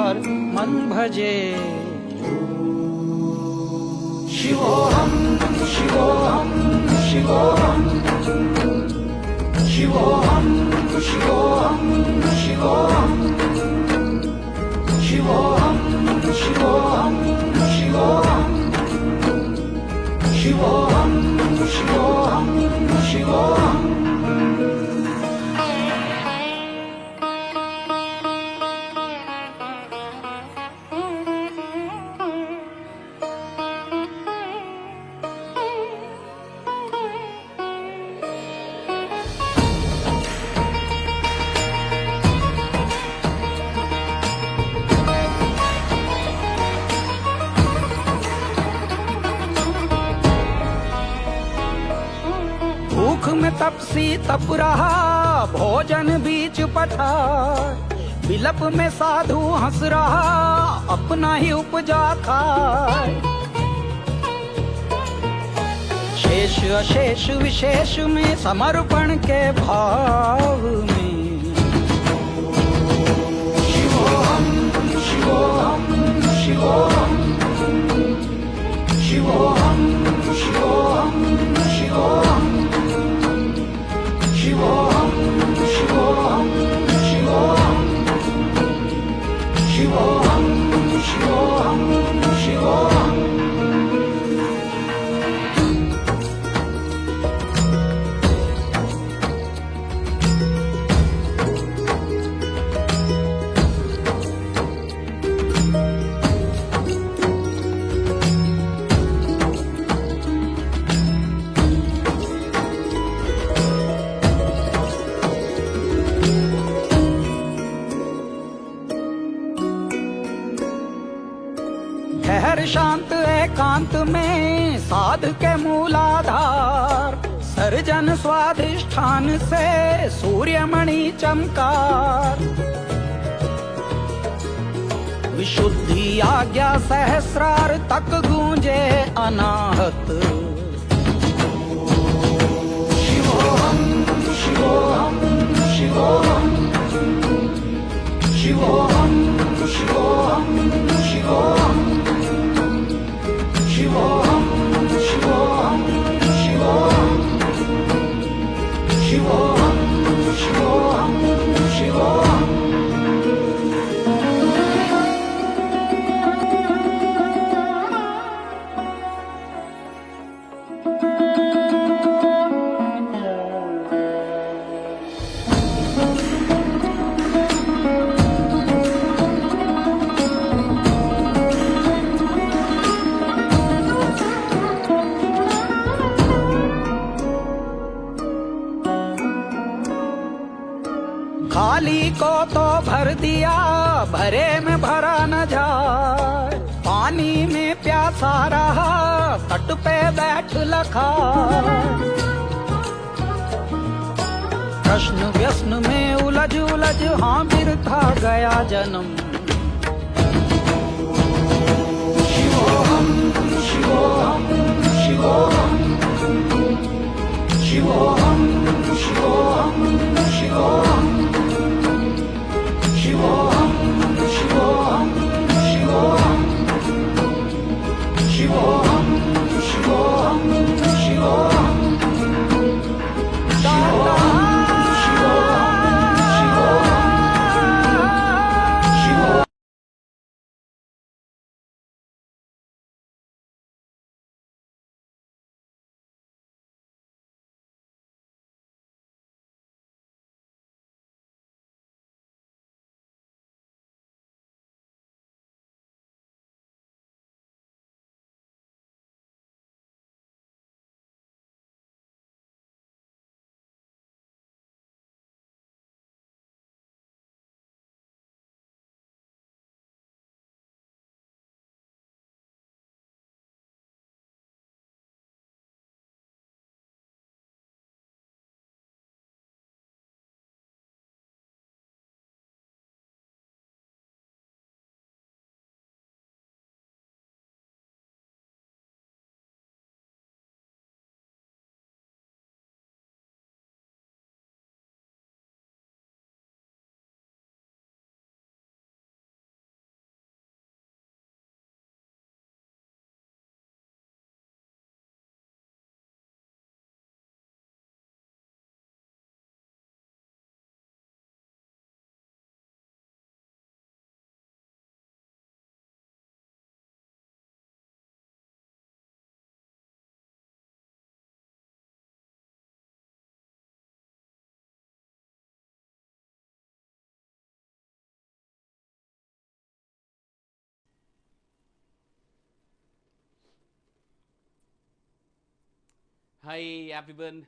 और मन भजे। शिवोहम शिवोहम शिवोहम शिवोहम शिवोहम शिवोहम शिवोहम शिवोहम शिवोहम शिवोहम शिवोहम शिवोहम। भूख में तपसी तप रहा, भोजन बीच पठार। विलप में साधु हंस रहा, अपना ही उपजा खाए। शेष अशेष विशेष में समर्पण के भाव में। शिवोहम शिवोहम शिवोहम शिवोहम शिवोहम शिवोहम शिवोहम शिवोहम शिवोहम शिवोहम शिवोहम शिवोहम। ठहर शांत एकांत में साध के मूलाधार। सर्जन स्वाधिष्ठान से सूर्यमणि चमकार। विशुद्धि आज्ञा सहस्रार तक गूंजे अनाहत। शिवोहम शिवोहम शिवोहम शिवोहम शिवोहम शिवोहम शिवोहम शिवोहम शिवोहम शिवोहम शिवोहम शिवोहम। खाली को तो भर दिया, भरे में भरा न जाए। पानी में प्यासा रहा, तट पे बैठ लखा। प्रश्न व्यसन में उलझ उलझ हाँ बिरथा गया जन्म। शिवोहम शिवोहम शिवोहम शिवोहम शिवोहम शिवोहम शिवोहम शिवोहम शिवोहम शिवोहम शिवोहम शिवोहम शिवोहम। Hi everyone.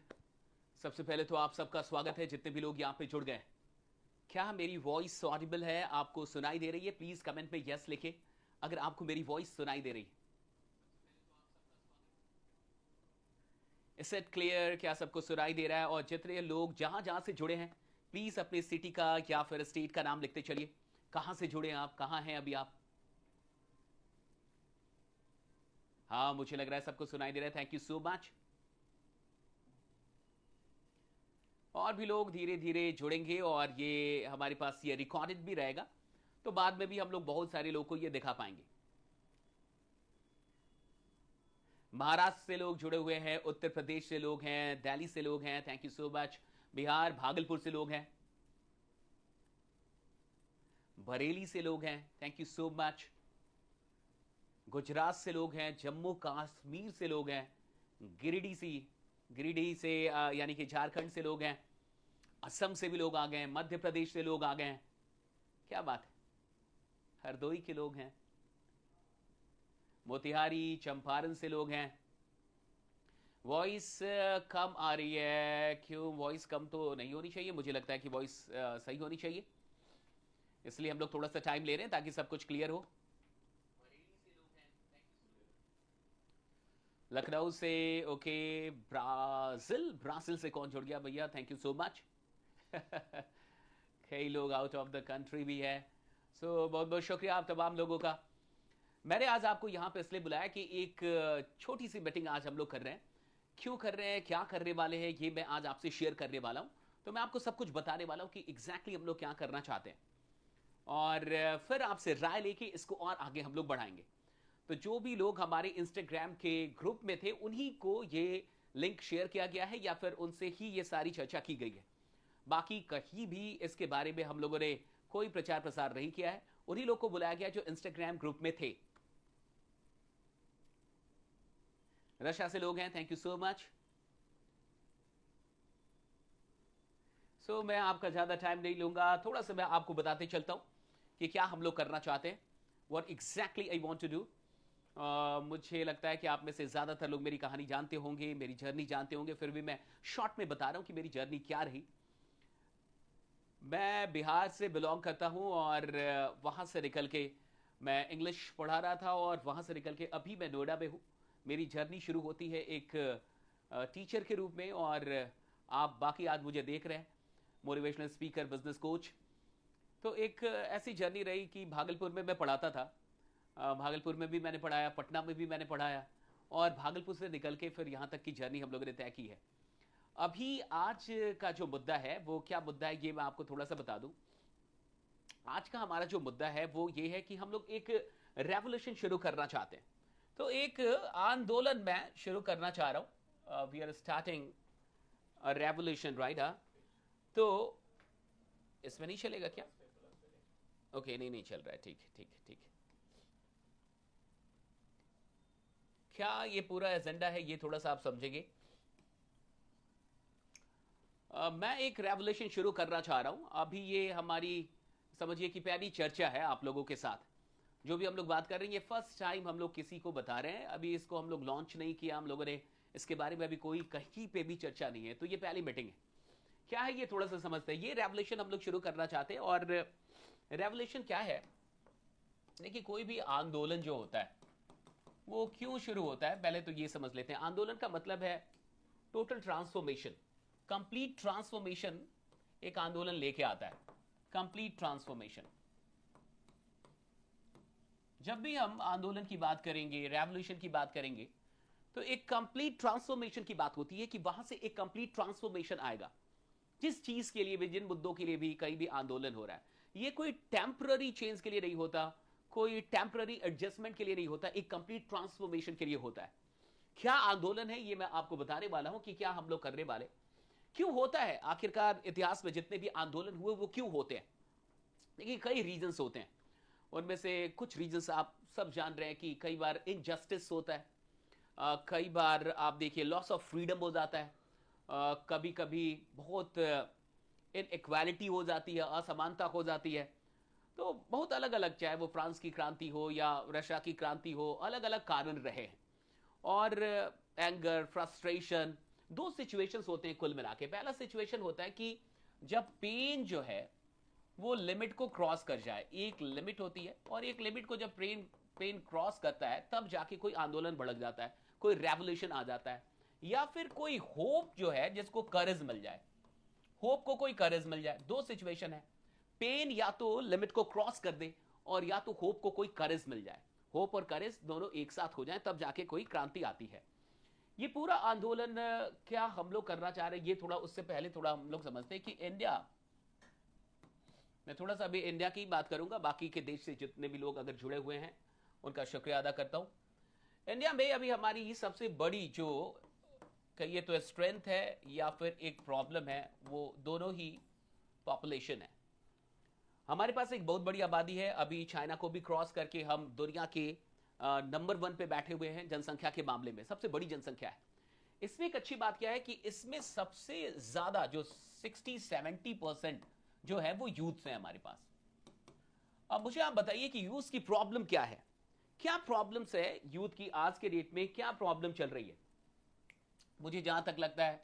सबसे पहले तो आप सबका स्वागत है जितने भी लोग यहाँ पे जुड़ गए। क्या मेरी वॉइस ऑडिबल है, आपको सुनाई दे रही है? प्लीज कमेंट में यस लिखे अगर आपको मेरी वॉइस सुनाई दे रही है। Is it clear? क्या सबको सुनाई दे रहा है? और जितने लोग जहां जहां से जुड़े हैं प्लीज अपने सिटी का या फिर स्टेट का नाम लिखते चलिए। कहां से जुड़े हैं आप, कहां हैं अभी आप? हाँ, मुझे लग रहा है सबको सुनाई दे रहा है। Thank you so much. और भी लोग धीरे धीरे जुड़ेंगे और ये हमारे पास ये रिकॉर्डेड भी रहेगा, तो बाद में भी हम लोग बहुत सारे लोगों को ये दिखा पाएंगे। महाराष्ट्र से लोग जुड़े हुए हैं, उत्तर प्रदेश से लोग हैं, दिल्ली से लोग हैं, thank you so much. Bihar Bhagalpur से लोग हैं, बरेली से लोग हैं, thank you so much. Gujarat से लोग हैं, जम्मू कश्मीर से लोग हैं, गिरिडीह से यानी कि झारखंड से लोग हैं, असम से भी लोग आ गए हैं, मध्य प्रदेश से लोग आ गए हैं। क्या बात है, हरदोई के लोग हैं, मोतिहारी चंपारण से लोग हैं। वॉइस कम आ रही है, क्यों? वॉइस कम तो नहीं होनी चाहिए, मुझे लगता है कि वॉइस सही होनी चाहिए, इसलिए हम लोग थोड़ा सा टाइम ले रहे हैं ताकि सब कुछ क्लियर हो। लखनऊ से ओके। ब्राजील से कौन जुड़ गया भैया? Thank you so much. कई लोग आउट ऑफ द कंट्री भी है, सो बहुत बहुत शुक्रिया आप तमाम लोगों का। मैंने आज आपको यहां पे इसलिए बुलाया कि एक छोटी सी मीटिंग आज हम लोग कर रहे हैं। क्यों कर रहे हैं, क्या करने वाले हैं, ये मैं आज आपसे शेयर करने वाला हूं। तो मैं आपको सब कुछ बताने वाला हूं कि एग्जैक्टली हम लोग क्या करना चाहते हैं, और फिर आपसे राय लेके इसको और आगे हम लोग बढ़ाएंगे। तो जो भी लोग हमारे इंस्टाग्राम के ग्रुप में थे उन्हीं को ये लिंक शेयर किया गया है या फिर उनसे ही ये सारी चर्चा की गई है। बाकी कहीं भी इसके बारे में हम लोगों ने कोई प्रचार प्रसार नहीं किया है, उन्हीं लोग को बुलाया गया जो इंस्टाग्राम ग्रुप में थे। रशिया से लोग हैं, थैंक यू सो मच। सो मैं आपका ज्यादा टाइम नहीं लूंगा, थोड़ा सा मैं आपको बताते चलता हूं कि क्या हम लोग करना चाहते हैं, what exactly I want to do. मुझे लगता है कि आप में से ज्यादातर लोग मेरी कहानी जानते होंगे, मेरी जर्नी जानते होंगे, फिर भी मैं शॉर्ट में बता रहा हूं कि मेरी जर्नी क्या रही। मैं बिहार से बिलोंग करता हूं और वहां से निकल के मैं इंग्लिश पढ़ा रहा था और वहां से निकल के अभी मैं नोएडा में हूं। मेरी जर्नी शुरू होती है एक टीचर के रूप में, और आप बाकी आज मुझे देख रहे हैं, मोटिवेशनल स्पीकर, बिजनेस कोच। तो एक ऐसी जर्नी रही कि भागलपुर में मैं पढ़ाता था, भागलपुर में भी मैंने पढ़ाया, पटना में भी मैंने पढ़ाया, और भागलपुर से निकल के फिर यहाँ तक की जर्नी हम लोगों ने तय की है। अभी आज का जो मुद्दा है वो क्या मुद्दा है ये मैं आपको थोड़ा सा बता दूं। आज का हमारा जो मुद्दा है वो ये है कि हम लोग एक रेवोल्यूशन शुरू करना चाहते हैं। तो एक आंदोलन मैं शुरू करना चाह रहा हूं। We are starting a revolution, right? तो इसमें नहीं चलेगा क्या? ओके, नहीं चल रहा है, ठीक ठीक ठीक। क्या ये पूरा एजेंडा है ये थोड़ा सा आप समझेंगे। मैं एक रेवोल्यूशन शुरू करना चाह रहा हूं। अभी ये हमारी समझिए कि पहली चर्चा है आप लोगों के साथ। जो भी हम लोग बात कर रहे हैं ये फर्स्ट टाइम हम लोग किसी को बता रहे हैं, अभी इसको हम लोग लॉन्च नहीं किया, हम लोगों ने इसके बारे में अभी कोई कहीं पे भी चर्चा नहीं है। तो ये पहली मीटिंग है। क्या है ये थोड़ा सा समझते हैं। ये रेवोल्यूशन हम लोग शुरू करना चाहते हैं। और रेवोल्यूशन क्या है? देखिए, कोई भी आंदोलन जो होता है वो क्यों शुरू होता है पहले तो ये समझ लेते हैं। आंदोलन का मतलब है टोटल ट्रांसफॉर्मेशन, कंप्लीट ट्रांसफॉर्मेशन एक आंदोलन लेके आता है। Complete transformation. जब भी हम आंदोलन की बात करेंगे, रेवोल्यूशन की बात करेंगे, तो एक कंप्लीट ट्रांसफॉर्मेशन की बात होती है कि वहां से एक कंप्लीट ट्रांसफॉर्मेशन आएगा। जिस चीज के लिए भी, जिन मुद्दों के लिए भी कहीं भी आंदोलन हो रहा है, ये कोई टेम्पररी चेंज के लिए नहीं होता, कोई टेम्पररी एडजस्टमेंट के लिए नहीं होता, एक कंप्लीट ट्रांसफॉर्मेशन के लिए होता है। क्या आंदोलन है ये मैं आपको बताने वाला हूं कि क्या हम लोग करने वाले, क्यों होता है आखिरकार इतिहास में जितने भी आंदोलन हुए वो क्यों होते हैं। देखिए, कई रीजंस होते हैं, उनमें से कुछ रीजंस आप सब जान रहे हैं कि कई बार इनजस्टिस होता है, कई बार आप देखिए लॉस ऑफ फ्रीडम हो जाता है, कभी कभी बहुत इनइक्वालिटी हो जाती है, असमानता हो जाती है। तो बहुत अलग अलग, चाहे वो फ्रांस की क्रांति हो या रशिया की क्रांति हो, अलग अलग कारण रहे हैं। और एंगर, फ्रस्ट्रेशन, दो सिचुएशंस होते हैं कुल मिला के। पहला सिचुएशन होता है कि जब पेन जो है वो लिमिट को क्रॉस कर जाए, एक लिमिट होती है और एक लिमिट को जब पेन क्रॉस करता है तब जाके कोई आंदोलन भड़क जाता है, कोई रेवोल्यूशन आ जाता है, या फिर कोई होप जो है जिसको करेज मिल जाए, होप को कोई करेज मिल जाए। दो सिचुएशन है, पेन या तो लिमिट को क्रॉस कर दे और या तो होप को कोई करेज मिल जाए, होप और करेज दोनों एक साथ हो जाए तब जाके कोई क्रांति आती है। ये पूरा आंदोलन क्या हम लोग करना चाह रहे हैं, ये थोड़ा उससे पहले थोड़ा हम लोग समझते हैं कि इंडिया, मैं थोड़ा सा अभी इंडिया की बात करूंगा, बाकी के देश से जितने भी लोग अगर जुड़े हुए हैं उनका शुक्रिया अदा करता हूं। इंडिया में अभी हमारी सबसे बड़ी जो कहिए तो स्ट्रेंथ है या फिर एक प्रॉब्लम है, वो दोनों ही पॉपुलेशन है। हमारे पास एक बहुत बड़ी आबादी है, अभी चाइना को भी क्रॉस करके हम दुनिया के नंबर 1 पे बैठे हुए हैं जनसंख्या के मामले में, सबसे बड़ी जनसंख्या है। इसमें एक अच्छी बात क्या है कि इसमें सबसे ज्यादा जो 60-70% जो है वो यूथ है हमारे पास। अब मुझे आप बताइए कि यूथ की प्रॉब्लम क्या है, क्या प्रॉब्लम्स है यूथ की आज के डेट में, क्या प्रॉब्लम चल रही है। मुझे जहां तक लगता है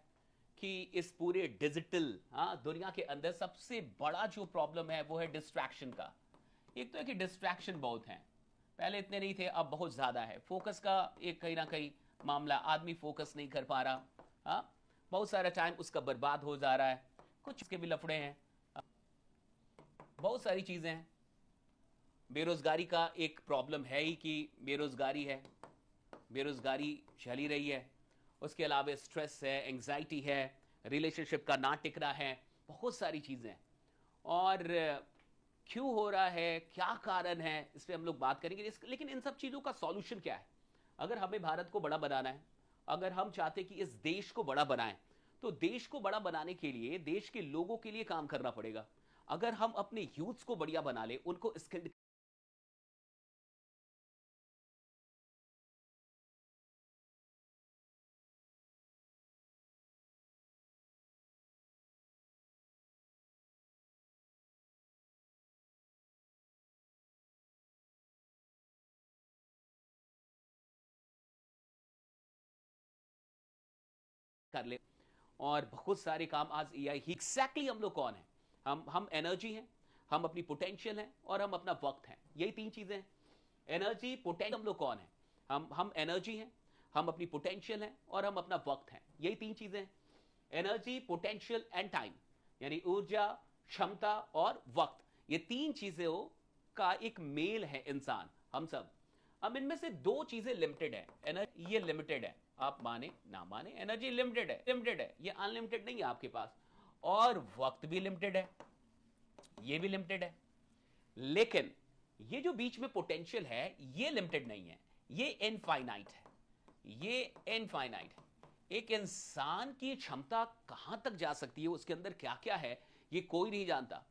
कि इस पूरे डिजिटल दुनिया के अंदर सबसे बड़ा जो प्रॉब्लम है वो है डिस्ट्रैक्शन का। एक तो है कि डिस्ट्रैक्शन बहुत है, पहले इतने नहीं थे, अब बहुत ज्यादा है। फोकस का एक कहीं ना कहीं मामला, आदमी फोकस नहीं कर पा रहा, बहुत सारा टाइम उसका बर्बाद हो जा रहा है, कुछ इसके भी लफड़े हैं, बहुत सारी चीजें हैं। बेरोजगारी का एक प्रॉब्लम है ही कि बेरोजगारी है, बेरोजगारी चली रही है। उसके अलावा स्ट्रेस है, एंग्जाइटी है, रिलेशनशिप का ना टिकना है, बहुत सारी चीजें हैं। और क्यों हो रहा है, क्या कारण है, इस पर हम लोग बात करेंगे। लेकिन इन सब चीजों का सॉल्यूशन क्या है। अगर हमें भारत को बड़ा बनाना है, अगर हम चाहते कि इस देश को बड़ा बनाएं, तो देश को बड़ा बनाने के लिए देश के लोगों के लिए काम करना पड़ेगा। अगर हम अपने यूथ्स को बढ़िया बना ले, उनको स्किल्ड कर ले, और बहुत सारे काम आज एआई ही। एग्जैक्टली हम लोग कौन है, हम एनर्जी हैं, हम अपनी पोटेंशियल हैं और हम अपना वक्त हैं, यही तीन चीजें हैं। एनर्जी, पोटेंशियल, हम लोग कौन है, हम एनर्जी हैं, हम अपनी पोटेंशियल हैं और हम अपना वक्त हैं, यही तीन चीजें हैं। एनर्जी, पोटेंशियल एंड टाइम, यानी ऊर्जा, क्षमता और वक्त, ये तीन चीजों का एक मेल है इंसान, हम सब। अब इनमें से दो चीजें लिमिटेड है, एनर्जी ये लिमिटेड है, आप माने ना माने एनर्जी लिमिटेड है, ये अनलिमिटेड नहीं है आपके पास। और वक्त भी लिमिटेड है, ये भी लिमिटेड है। लेकिन ये जो बीच में पोटेंशियल है ये लिमिटेड नहीं है, ये इनफाइनाइट है, ये इनफाइनाइट है। एक इंसान की क्षमता कहां तक जा सकती है, उसके अंदर क्या क्या है, ये कोई नहीं जानता।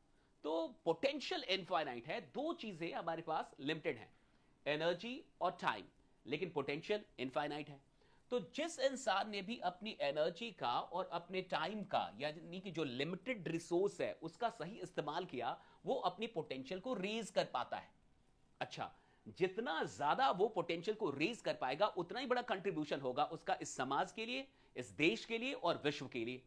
तो पोटेंशियल इनफाइनाइट है, दो चीजें हमारे पास लिमिटेड हैं, एनर्जी और टाइम, लेकिन पोटेंशियल इनफाइनाइट है। तो जिस इंसान ने भी अपनी एनर्जी का और अपने टाइम का, यानी कि जो लिमिटेड रिसोर्स है उसका सही इस्तेमाल किया, वो अपनी पोटेंशियल को रेज कर पाता है। अच्छा, जितना ज्यादा वो पोटेंशियल को रेज कर पाएगा उतना ही बड़ा कंट्रीब्यूशन होगा उसका इस समाज के लिए, इस देश के लिए और विश्व के लिए।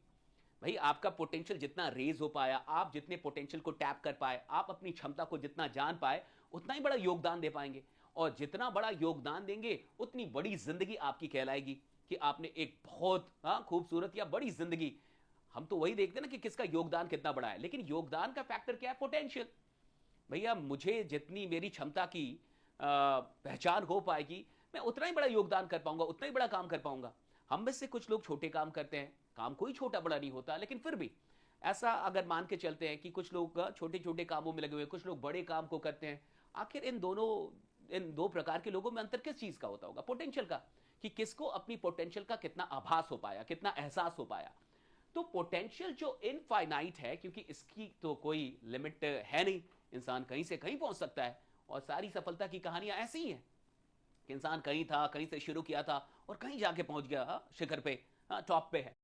भाई आपका पोटेंशियल जितना रेज हो पाया, आप जितने पोटेंशियल को टैप कर पाए, आप अपनी क्षमता को जितना जान पाए, उतना ही बड़ा योगदान दे पाएंगे। और जितना बड़ा योगदान देंगे उतनी बड़ी जिंदगी आपकी कहलाएगी कि आपने एक बहुत खूबसूरत या बड़ी जिंदगी। हम तो वही देखते हैं ना कि किसका योगदान कितना बड़ा है, लेकिन योगदान का फैक्टर क्या है, पोटेंशियल। भैया मुझे जितनी मेरी क्षमता की पहचान हो पाएगी, मैं उतना ही बड़ा योगदान कर पाऊंगा, उतना ही बड़ा काम कर पाऊंगा। हम में से कुछ लोग छोटे काम करते हैं, काम कोई छोटा बड़ा नहीं होता, लेकिन फिर भी ऐसा अगर मान के चलते हैं कि कुछ लोग छोटे छोटे कामों में लगे हुए, कुछ लोग बड़े काम को करते हैं। आखिर इन दो प्रकार के लोगों में अंतर किस चीज का होता होगा, पोटेंशियल का, कि किसको अपनी पोटेंशियल का कितना आभास हो पाया, कितना एहसास हो पाया। तो पोटेंशियल जो इनफाइनाइट है, क्योंकि इसकी तो कोई लिमिट है नहीं, इंसान कहीं से कहीं पहुंच सकता है। और सारी सफलता की कहानियां ऐसी ही हैं कि इंसान कहीं था, कहीं से शुरू किया था और कहीं जाके पहुंच गया, शिखर पे, टॉप पे है।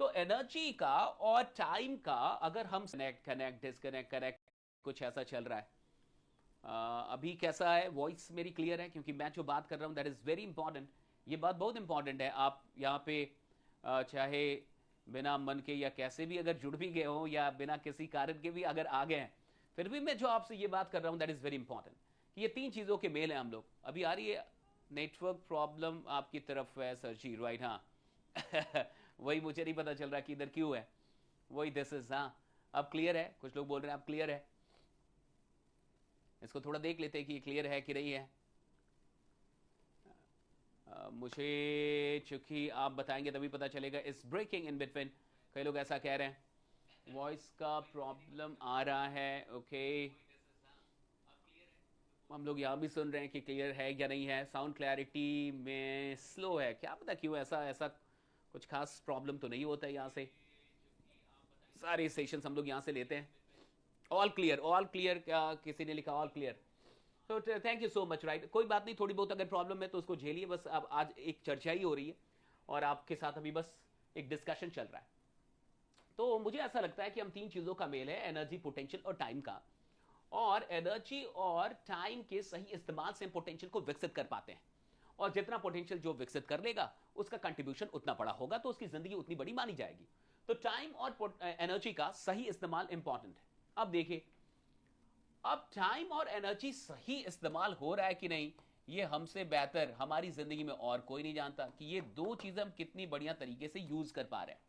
तो एनर्जी का और टाइम का अगर हम कनेक्ट डिस्कनेक्ट कनेक्ट कुछ ऐसा चल रहा है। अभी कैसा है? वॉइस मेरी क्लियर है? क्योंकि मैं जो बात कर रहा हूं दैट इज वेरी इंपॉर्टेंट। ये बात बहुत इंपॉर्टेंट है। आप यहाँ पे चाहे बिना मन के या कैसे भी अगर जुड़ भी गए हो या बिना किसी कारण के भी अगर आ गए हैं, फिर भी मैं जो आपसे ये बात कर रहा हूं दैट इज वेरी इंपॉर्टेंट कि ये तीन चीजों के मेल है हम लोग। अभी आ रही है नेटवर्क प्रॉब्लम आपकी तरफ है सर जी, राइट? हाँ वही मुझे नहीं पता चल रहा कि इधर क्यों है। वही दिस इज, हाँ अब क्लियर है। कुछ लोग बोल रहे हैं अब क्लियर है। इसको थोड़ा देख लेते हैं कि क्लियर है कि नहीं है। मुझे चूंकि आप बताएंगे तभी पता चलेगा। इस ब्रेकिंग इन बिटवीन, कई लोग ऐसा कह रहे हैं। वॉइस का प्रॉब्लम आ रहा है, ओके। हम लोग यहाँ भी सुन रहे हैं कि क्लियर है या नहीं है। साउंड क्लैरिटी में स्लो है, क्या पता क्यों ऐसा। ऐसा कुछ खास प्रॉब्लम तो नहीं होता है यहाँ से। सारे सेशंस हम लोग यहाँ से लेते हैं। All clear, all clear. क्या किसी ने लिखा ऑल क्लियर? तो thank you so much, right. कोई बात नहीं, थोड़ी बहुत अगर प्रॉब्लम है तो उसको झेलिए। बस अब आज एक चर्चा ही हो रही है और आपके साथ अभी बस एक डिस्कशन चल रहा है। तो मुझे ऐसा लगता है कि हम तीन चीजों का मेल है, एनर्जी, पोटेंशियल और टाइम का। और एनर्जी और टाइम के सही इस्तेमाल से हम पोटेंशियल को विकसित कर पाते हैं। और जितना पोटेंशियल जो विकसित कर लेगा उसका कंट्रीब्यूशन उतना बड़ा होगा, तो उसकी जिंदगी उतनी बड़ी मानी जाएगी। तो टाइम और एनर्जी का सही इस्तेमाल इंपॉर्टेंट है। अब देखिए, अब टाइम और एनर्जी सही इस्तेमाल हो रहा है कि नहीं, ये हमसे बेहतर हमारी जिंदगी में और कोई नहीं जानता कि ये दो चीजें हम कितनी बढ़िया तरीके से यूज कर पा रहे हैं।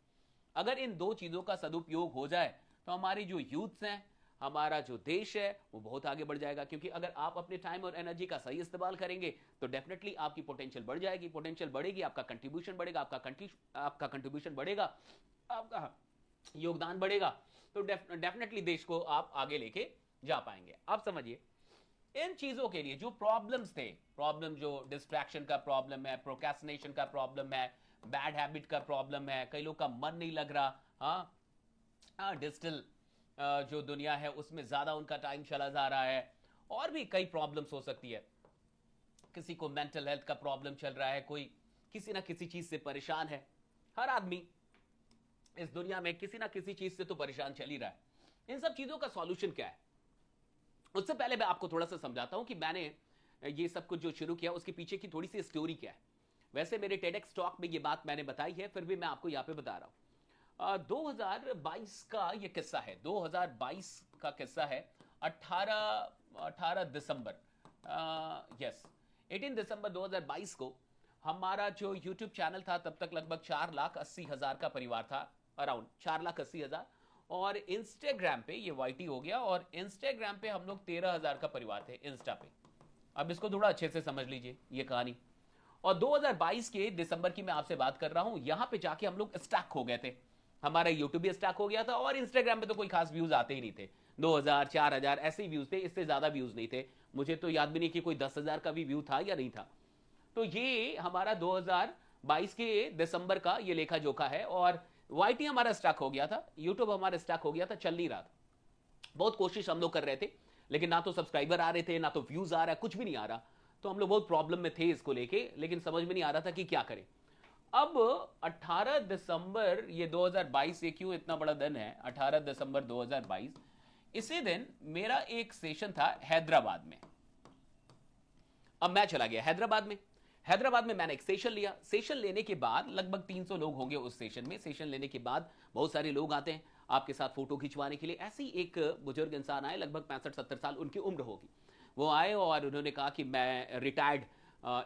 अगर इन दो चीजों का सदुपयोग हो जाए तो हमारी जो यूथ्स हैं, हमारा जो देश है, वो बहुत आगे बढ़ जाएगा। क्योंकि अगर आप अपने टाइम और एनर्जी का सही इस्तेमाल करेंगे तो डेफिनेटली आपकी पोटेंशियल बढ़ जाएगी। पोटेंशियल बढ़ेगी, आपका कंट्रीब्यूशन बढ़ेगा, आपका कंट्रीब्यूशन बढ़ेगा, आपका योगदान बढ़ेगा, तो डेफिनेटली देश को आप आगे लेके जा पाएंगे। अब समझिए, इन चीजों के लिए जो प्रॉब्लम्स थे, प्रॉब्लम जो डिस्ट्रैक्शन का प्रॉब्लम है, प्रोक्रेस्टिनेशन का प्रॉब्लम है, बैड हैबिट का प्रॉब्लम है, कई लोग का मन नहीं लग रहा, डिजिटल जो दुनिया है उसमें ज्यादा उनका टाइम चला जा रहा है, और भी कई प्रॉब्लम्स हो सकती है। किसी को मेंटल हेल्थ का प्रॉब्लम चल रहा है, कोई किसी ना किसी चीज से परेशान है। हर आदमी इस दुनिया में किसी ना किसी चीज से तो परेशान चल ही रहा है। इन सब चीजों का सॉल्यूशन क्या है, उससे पहले मैं आपको थोड़ा सा समझाता हूं कि मैंने ये सब कुछ जो शुरू किया उसके पीछे की थोड़ी सी स्टोरी क्या है। वैसे मेरे टेडेक्स टॉक में ये बात मैंने बताई है, फिर भी मैं आपको यहां पे बता रहा हूं। 2022 का ये किस्सा है, 2022 का किस्सा है। 18 दिसंबर, यस 18 दिसंबर 2022 को हमारा जो YouTube चैनल था, तब तक लगभग 4,80,000 का परिवार था, अराउंड 4,80,000। और इंस्टाग्राम पे ये YT हो गया, और इंस्टाग्राम पे हम लोग 13,000 का परिवार थे इंस्टा पे। अब इसको थोड़ा अच्छे से समझ लीजिए ये कहानी। और 2022 के दिसंबर की मैं आपसे बात कर रहा हूं। यहां पे जाके हम लोग स्टक हो गए थे, हमारा यूट्यूब भी स्टक हो गया था, और इंस्टाग्राम पे तो कोई खास व्यूज आते ही नहीं थे। 2,000 4,000 ऐसे ही व्यूज थे, इससे ज्यादा व्यूज नहीं थे। मुझे तो याद भी नहीं कि कोई 10,000 का भी व्यू था या नहीं था। तो ये हमारा 2022 के दिसंबर का ये लेखा जोखा है। और YT हमारा स्टक हो गया था, यूट्यूब हमारा स्टक हो गया था, चल नहीं रहा था। बहुत कोशिश हम लोग कर रहे थे, लेकिन ना तो सब्सक्राइबर आ रहे थे, ना तो व्यूज आ रहा है, कुछ भी नहीं आ रहा। तो हम लोग बहुत प्रॉब्लम में थे इसको लेके, लेकिन समझ में नहीं आ रहा था कि क्या करें। अब 18 दिसंबर ये 2022, ये क्यों इतना बड़ा दिन है 18 दिसंबर 2022, इसी दिन मेरा एक सेशन था हैदराबाद में। अब मैं चला गया हैदराबाद में। हैदराबाद में मैंने एक सेशन लिया। सेशन लेने के बाद लगभग 300 लोग होंगे उस सेशन में। सेशन लेने के बाद बहुत सारे लोग आते हैं आपके साथ फोटो खिंचवाने के लिए। ऐसे ही एक बुजुर्ग इंसान आए, लगभग 65-70 साल उनकी उम्र होगी। वो आए और उन्होंने कहा कि मैं रिटायर्ड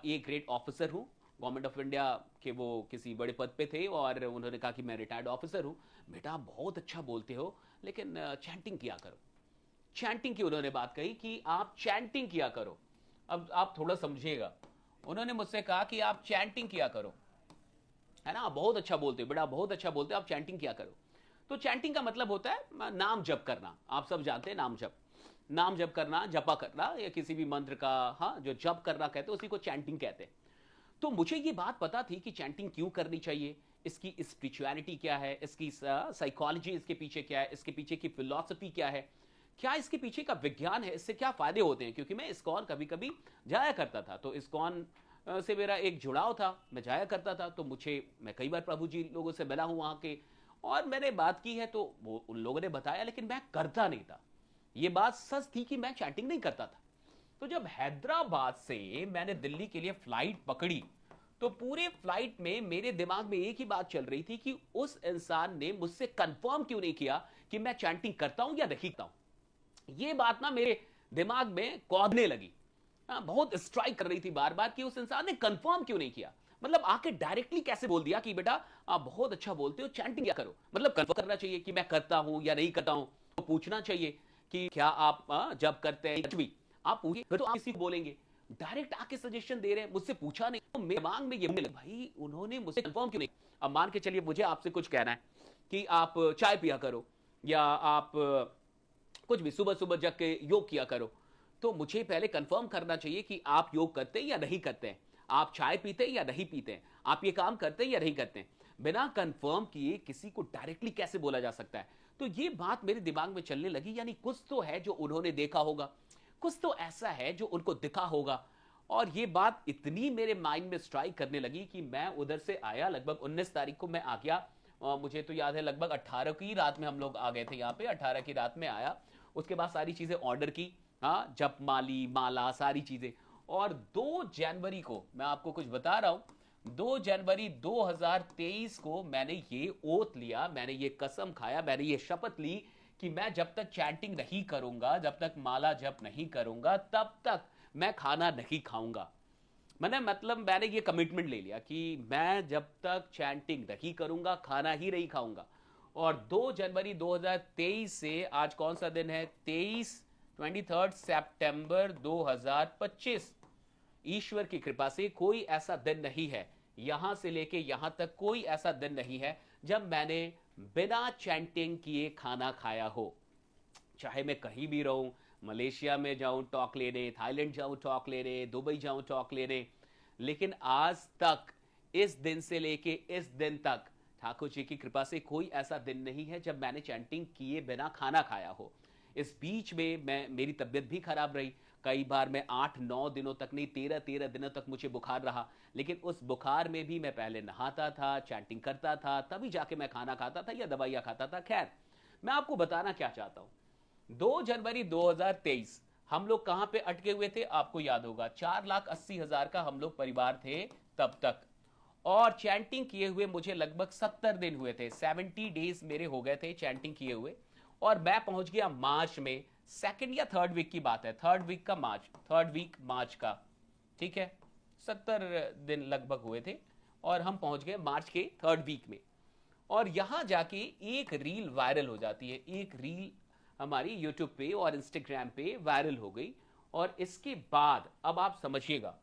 ए ग्रेड ऑफिसर हूँ, गवर्नमेंट ऑफ इंडिया के वो किसी बड़े पद पे थे, और उन्होंने कहा कि मैं रिटायर्ड ऑफिसर हूँ। बेटा आप बहुत अच्छा बोलते हो, लेकिन चैंटिंग किया करो। चैंटिंग की उन्होंने बात कही कि आप चैंटिंग किया करो। अब आप थोड़ा समझिएगा, उन्होंने मुझसे कहा कि आप चैंटिंग किया करो, है ना, बहुत अच्छा बोलते हो बेटा, बहुत अच्छा बोलते हो, आप चैंटिंग किया करो। तो चैंटिंग का मतलब होता है नाम जप करना। आप सब जानते हैं नाम जप, नाम जप करना, जपा करना, या किसी भी मंत्र का, हाँ, जो जप करना कहते हैं उसी को चैंटिंग कहते हैं। तो मुझे ये बात पता थी कि चैंटिंग क्यों करनी चाहिए, इसकी स्पिरिचुअलिटी क्या है, इसकी साइकोलॉजी इसके पीछे क्या है, इसके पीछे की फिलॉसफी क्या है, क्या इसके पीछे का विज्ञान है, इससे क्या फायदे होते हैं। क्योंकि मैं इस्कॉन कभी कभी जाया करता था, तो इस्कॉन से मेरा एक जुड़ाव था, मैं जाया करता था। तो मैं कई बार प्रभु जी लोगों से मिला हूं, वहां के और मैंने बात की है तो वो उन लोगों ने बताया, लेकिन मैं करता नहीं था। ये बात सच थी कि मैं चैंटिंग नहीं करता था। तो जब हैदराबाद से मैंने दिल्ली के लिए फ्लाइट पकड़ी, तो पूरे फ्लाइट में मेरे दिमाग में एक ही बात चल रही थी कि उस इंसान ने मुझसे कंफर्म क्यों नहीं किया कि मैं चैंटिंग करता हूं या नहीं करता हूं। ये बात ना मेरे दिमाग में कौंधने लगी। बहुत स्ट्राइक कर रही थी बार बार कि उस इंसान ने कंफर्म क्यों नहीं किया। मतलब आके डायरेक्टली कैसे बोल दिया कि बेटा आप बहुत अच्छा बोलते हो, चैंटिंग क्या करो। मतलब कंफर्म करना चाहिए कि मैं करता हूं या नहीं करता हूं, तो पूछना चाहिए कि क्या आप जब करते हैं कुछ भी आप पूछिए, फिर तो आप किसी को बोलेंगे। डायरेक्ट आके सजेशन दे रहे हैं, मुझसे पूछा नहीं। तो मेरे दिमाग में ये बोलने लगा, भाई उन्होंने मुझसे कंफर्म क्यों नहीं। अब मान के चलिए मुझे आपसे कुछ कहना है कि आप चाय पिया करो, या आप कुछ भी सुबह सुबह जग के योग किया करो, तो मुझे पहले कंफर्म करना चाहिए कि आप योग करते हैं या नहीं करते हैं, आप चाय पीते हैं या नहीं पीते हैं, आप ये काम करते हैं या नहीं करते हैं। बिना कंफर्म किए किसी को डायरेक्टली कैसे बोला जा सकता है। तो ये बात मेरे दिमाग में चलने लगी, यानी कुछ तो है जो उन्होंने देखा होगा, कुछ तो ऐसा है जो उनको दिखा होगा। और ये बात इतनी मेरे माइंड में स्ट्राइक करने लगी कि मैं उधर से आया, लगभग 19 तारीख को मैं आ गया। मुझे तो याद है लगभग 18 की रात में हम लोग आ गए थे यहाँ पे, 18 की रात में आया। उसके बाद सारी चीजें ऑर्डर की, हाँ, जपमाली माला सारी चीजें। और 2 जनवरी को मैं आपको कुछ बता रहा हूं, 2 जनवरी 2023 को मैंने ये ओथ लिया, मैंने ये कसम खाया, मैंने ये शपथ ली कि मैं जब तक चैंटिंग नहीं करूंगा, जब तक माला जप नहीं करूंगा, तब तक मैं खाना नहीं खाऊंगा। मैंने ये कमिटमेंट ले लिया कि मैं जब तक चैंटिंग नहीं करूंगा, खाना ही नहीं खाऊंगा। और 2 जनवरी 2023 से आज कौन सा दिन है, 23 सितंबर 2025, ईश्वर की कृपा से कोई ऐसा दिन नहीं है, यहां से लेके यहां तक कोई ऐसा दिन नहीं है जब मैंने बिना चैंटिंग किए खाना खाया हो। चाहे मैं कहीं भी रहूं, मलेशिया में जाऊं टॉक लेने, थाईलैंड जाऊं टॉक लेने, दुबई जाऊं टॉक लेने, लेकिन आज तक इस दिन से लेके इस दिन तक ठाकुर जी की कृपा से कोई ऐसा दिन नहीं है जब मैंने चैंटिंग किए बिना खाना खाया हो। इस बीच में मेरी तबीयत भी खराब रही, कई बार मैं 8-9 दिनों तक नहीं, 13-13 दिनों तक मुझे बुखार रहा। लेकिन उस बुखार में भी मैं पहले नहाता था, चैंटिंग करता था, तभी जाके मैं खाना खाता था या दवाइयां खाता था। खैर, मैं आपको बताना क्या चाहता हूं, 2 जनवरी 2023 हम लोग कहां पे अटके हुए थे आपको याद होगा, 4,80,000 का हम लोग परिवार थे तब तक। और चैंटिंग किए हुए मुझे लगभग 70 दिन हुए थे, 70 डेज मेरे हो गए थे चैंटिंग किए हुए। और मैं पहुंच गया मार्च में, 2nd या 3rd वीक की बात है, 3rd वीक मार्च का, ठीक है, 70 दिन लगभग हुए थे। और हम पहुंच गए मार्च के 3rd वीक में। और यहां जाके एक रील वायरल हो जाती है, एक रील हमारी यूट्यूब पे और इंस्टाग्राम पे वायरल हो गई। और इसके बाद अब आप समझिएगा,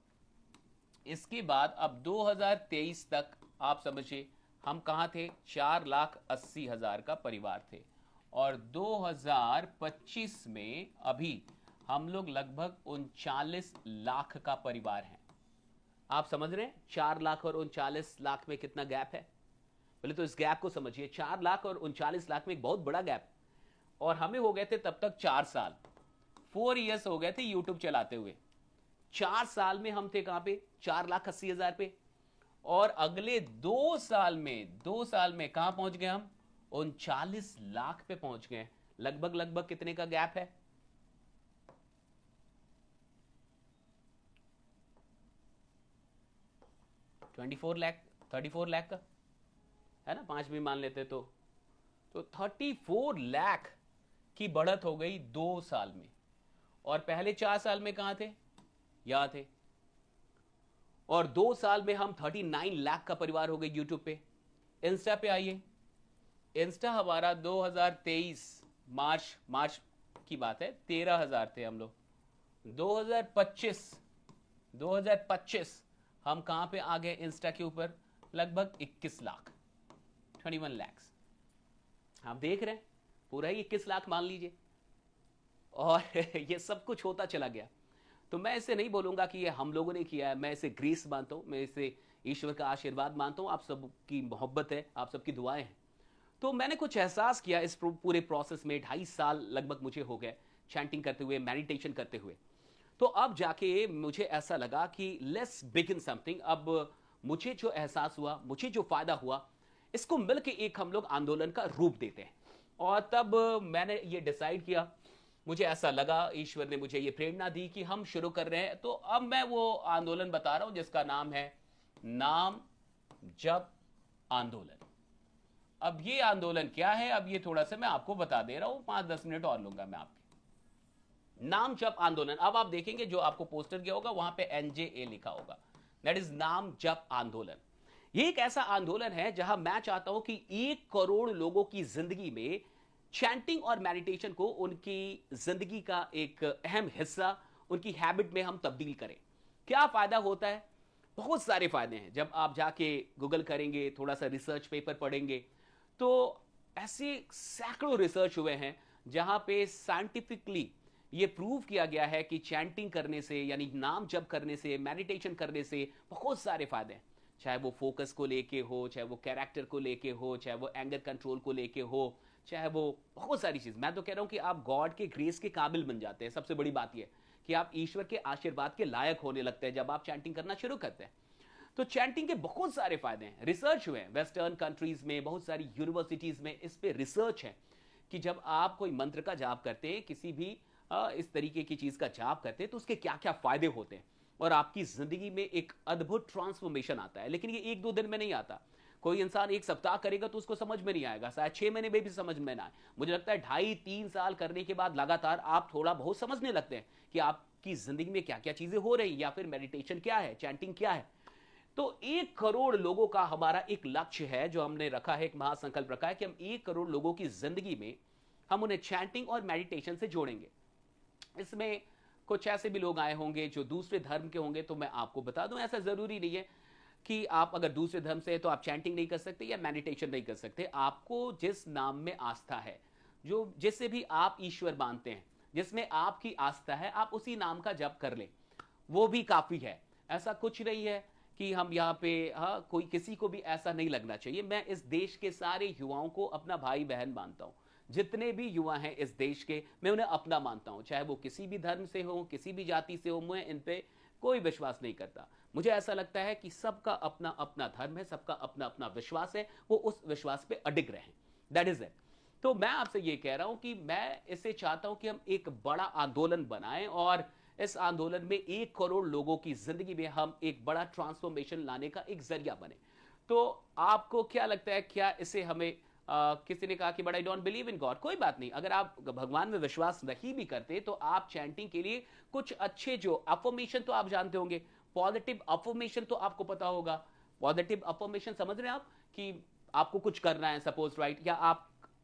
इसके बाद अब 2023 तक आप समझिए हम कहां थे, 4,80,000 का परिवार थे। और 2025 में अभी हम लोग लगभग 39 लाख का परिवार है। आप समझ रहे हैं 4 लाख और 39 लाख में कितना गैप है। पहले तो इस गैप को समझिए, 4 लाख और 39 लाख में एक बहुत बड़ा गैप। और हमें हो गए थे तब तक 4 साल, 4 इयर्स हो गए थे यूट्यूब चलाते हुए। 4 साल में हम थे कहां पे, 4,80,000 पे। और अगले 2 साल में कहां पहुंच गए हम, 39 लाख पे पहुंच गए। लगभग कितने का गैप है, 34 लाख का है ना, 5 भी मान लेते तो 34 लाख की बढ़त हो गई 2 साल में। और पहले 4 साल में कहां थे, यहां थे। और 2 साल में हम 39 लाख का परिवार हो गए यूट्यूब पे। इंस्टा पे आइए, इंस्टा हमारा 2023 मार्च की बात है, 13,000 थे हम लोग। 2025 हम कहां पे आ गए इंस्टा के ऊपर, लगभग 21 लाख, 21 लैक्स। आप देख रहे हैं, पूरा ही 21 लाख मान लीजिए। और ये सब कुछ होता चला गया। तो मैं इसे नहीं बोलूंगा कि ये हम लोगों ने किया है, मैं इसे ग्रेस मानता हूं, मैं इसे ईश्वर का आशीर्वाद मानता हूं, आप सबकी मोहब्बत है, आप सबकी दुआएं हैं। तो मैंने कुछ एहसास किया इस पूरे प्रोसेस में, 2.5 साल लगभग मुझे हो गए चैंटिंग करते हुए, मेडिटेशन करते हुए। तो अब जाके मुझे ऐसा लगा कि लेट्स बिगिन समथिंग। अब मुझे जो एहसास हुआ, मुझे जो फायदा हुआ, इसको मिलके एक हम लोग आंदोलन का रूप देते हैं। और तब मैंने ये डिसाइड किया, मुझे ऐसा लगा, ईश्वर ने मुझे ये प्रेरणा दी कि हम शुरू कर रहे हैं। तो अब मैं वो आंदोलन बता रहा हूं जिसका नाम है नाम जप आंदोलन। अब ये आंदोलन क्या है, अब ये थोड़ा सा मैं आपको बता दे रहा हूं, 5-10 मिनट और लूंगा मैं आपके। नाम जप आंदोलन, अब आप देखेंगे जो आपको पोस्टर किया होगा वहां पे NJA लिखा होगा, दैट इज नाम जप आंदोलन। ये एक ऐसा आंदोलन है जहां मैं चाहता हूं कि 1 करोड़ लोगों की जिंदगी में चैंटिंग और मेडिटेशन को उनकी जिंदगी का एक अहम हिस्सा, उनकी हैबिट में हम तब्दील करें। क्या फायदा होता है? बहुत सारे फायदे हैं। जब आप जाके गूगल करेंगे, थोड़ा सा रिसर्च पेपर पढ़ेंगे, तो ऐसे सैकड़ों रिसर्च हुए हैं जहां पे साइंटिफिकली ये प्रूव किया गया है कि चैंटिंग करने से, यानी नाम जप करने से, मेडिटेशन करने से बहुत सारे फायदे हैं। चाहे वो फोकस को लेके हो, चाहे वो कैरेक्टर को लेके हो, चाहे वो एंगर कंट्रोल को लेके हो, चाहे वो बहुत सारी चीज। मैं तो कह रहा हूं कि आप गॉड के ग्रेस के काबिल बन जाते हैं। सबसे बड़ी बात यह कि आप ईश्वर के आशीर्वाद के लायक होने लगते हैं जब आप चैंटिंग करना शुरू करते हैं। तो चैंटिंग के बहुत सारे फायदे हैं, रिसर्च हुए हैं वेस्टर्न कंट्रीज में, बहुत सारी यूनिवर्सिटीज में इस पे रिसर्च है कि जब आप कोई मंत्र का जाप करते हैं, किसी भी इस तरीके की चीज का जाप करते हैं, तो उसके क्या क्या फायदे होते हैं और आपकी जिंदगी में एक अद्भुत ट्रांसफॉर्मेशन आता है। लेकिन ये 1-2 दिन में नहीं आता। कोई इंसान 1 सप्ताह करेगा तो उसको समझ में नहीं आएगा, शायद 6 महीने में भी समझ में ना आए। मुझे लगता है 2.5-3 साल करने के बाद लगातार आप थोड़ा बहुत समझने लगते हैं कि आपकी जिंदगी में क्या क्या चीजें हो रही, या फिर मेडिटेशन क्या है, चैंटिंग क्या है। तो 1 करोड़ लोगों का हमारा एक लक्ष्य है जो हमने रखा है, एक महासंकल्प रखा है कि हम 1 करोड़ लोगों की जिंदगी में हम उन्हें चैंटिंग और मेडिटेशन से जोड़ेंगे। इसमें कुछ ऐसे भी लोग आए होंगे जो दूसरे धर्म के होंगे, तो मैं आपको बता दूं, ऐसा जरूरी नहीं है कि आप अगर दूसरे धर्म से हैं तो आप चैंटिंग नहीं कर सकते या मेडिटेशन नहीं कर सकते। आपको जिस नाम में आस्था है, जो जिससे भी आप ईश्वर मानते हैं, जिसमें आपकी आस्था है, आप उसी नाम का जप कर लें, वो भी काफी है। ऐसा कुछ नहीं है कि हम यहाँ पे, कोई किसी को भी ऐसा नहीं लगना चाहिए। मैं इस देश के सारे युवाओं को अपना भाई बहन मानता हूँ। जितने भी युवा हैं इस देश के, मैं उन्हें अपना मानता हूं, चाहे वो किसी भी धर्म से हो, किसी भी जाति से हो। मैं इन पे कोई विश्वास नहीं करता। मुझे ऐसा लगता है कि सबका अपना अपना धर्म है, सबका अपना अपना विश्वास है, वो उस विश्वास पे अडिग रहें, दैट इज इट। तो मैं आपसे ये कह रहा हूं कि मैं इसे चाहता हूं कि हम एक बड़ा आंदोलन बनाएं और इस आंदोलन में 1 करोड़ लोगों की जिंदगी में हम एक बड़ा ट्रांसफॉर्मेशन लाने का एक जरिया बने। तो आपको क्या लगता है, क्या इसे हमें किसी ने कहा कि but I don't believe in God, कोई बात नहीं। अगर आप भगवान में विश्वास नहीं भी करते तो आप चैंटिंग के लिए कुछ अच्छे जो अफर्मेशन तो आप जानते होंगे, पॉजिटिव अफर्मेशन तो आपको पता होगा। पॉजिटिव अफर्मेशन समझ रहे हैं आप, कि आपको कुछ करना है सपोज, राइट? या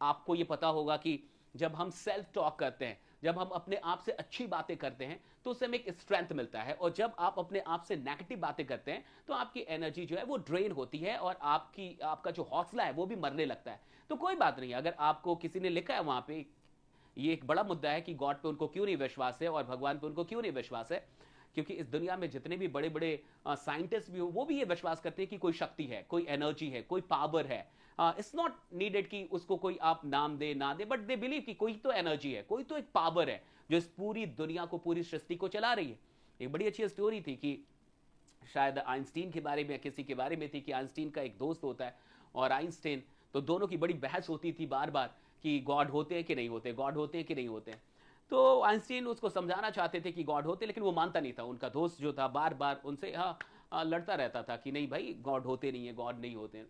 आपको ये पता होगा कि जब हम सेल्फ टॉक करते हैं, जब हम अपने आप से अच्छी बातें करते हैं, तो उससे हमें एक स्ट्रेंथ मिलता है। और जब आप अपने आप से नेगेटिव बातें करते हैं तो आपकी एनर्जी जो है वो ड्रेन होती है और आपका जो हौसला है वो भी मरने लगता है। तो कोई बात नहीं, अगर आपको किसी ने लिखा है वहां पे, ये एक बड़ा मुद्दा है कि गॉड पे उनको क्यों नहीं विश्वास है और भगवान पे उनको क्यों नहीं विश्वास है, क्योंकि इस दुनिया में जितने भी बड़े बड़े साइंटिस्ट भी हो, वो भी ये विश्वास करते हैं कि कोई शक्ति है, कोई एनर्जी है, कोई पावर है। इट्स नॉट नीडेड कि उसको कोई आप नाम दे ना दे, बट दे बिलीव कि कोई तो एनर्जी है, कोई तो एक पावर है जो इस पूरी दुनिया को, पूरी सृष्टि को चला रही है। एक बड़ी अच्छी स्टोरी थी कि शायद आइंस्टीन के बारे में, किसी के बारे में थी, कि आइंस्टीन का एक दोस्त होता है और आइंस्टीन, तो दोनों की बड़ी बहस होती थी बार बार कि गॉड होते हैं कि नहीं होते, गॉड होते हैं कि नहीं होते। तो आइंस्टीन उसको समझाना चाहते थे कि गॉड होते, लेकिन वो मानता नहीं था। उनका दोस्त जो था बार बार उनसे लड़ता रहता था कि नहीं भाई, गॉड होते नहीं है, गॉड नहीं होते।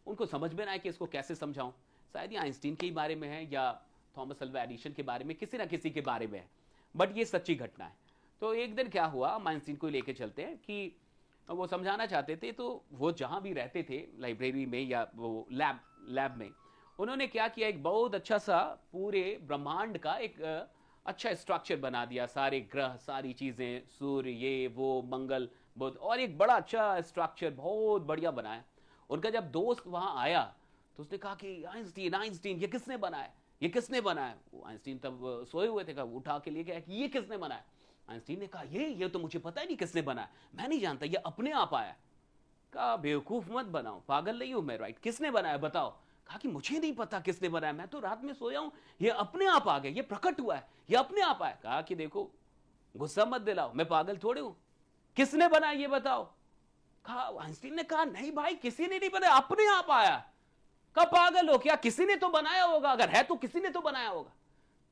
उनको समझ में ना आए कि इसको कैसे समझाऊं। शायद ये आइंस्टीन के ही बारे में है या थॉमस अल्वा एडिसन के बारे में, किसी ना किसी के बारे में है, बट ये सच्ची घटना है। तो एक दिन क्या हुआ, हम आइंस्टीन को लेके चलते हैं कि वो समझाना चाहते थे। तो वो जहां भी रहते थे, लाइब्रेरी में या वो लैब में, उन्होंने क्या किया, एक बहुत अच्छा सा पूरे ब्रह्मांड का एक अच्छा स्ट्रक्चर बना दिया। सारे ग्रह, सारी चीजें, सूर्य, ये वो, मंगल, बुध, और एक बड़ा अच्छा स्ट्रक्चर बहुत बढ़िया बनाया। उनका जब दोस्त वहां आया तो उसने कहा कि आइंस्टीन ये किसने बनाया, ये किसने बनाया? वो आइंस्टीन तब सोए हुए थे, उठा के लिए गया कि ये किसने बनाया? आइंस्टीन ने कहा ये तो मुझे पता ही नहीं किसने बनाया, मैं नहीं जानता, ये अपने आप आया। कहा बेवकूफ मत बनाओ, पागल नहीं हूं मैं, राइट? किसने बनाया बताओ? कहा कि मुझे नहीं पता किसने बनाया, मैं तो रात में सोया हूं, ये अपने आप आ गया, ये प्रकट हुआ है, ये अपने आप आया। कहा कि देखो, गुस्सा मत दिलाओ, मैं पागल थोड़े हूं, किसने बनाया ये बताओ? कहा, आइंस्टीन ने कहा नहीं भाई, किसी ने नहीं बनाया, अपने आप आया। कब पागल हो क्या, किसी ने तो बनाया होगा, अगर है तो किसी ने तो बनाया होगा।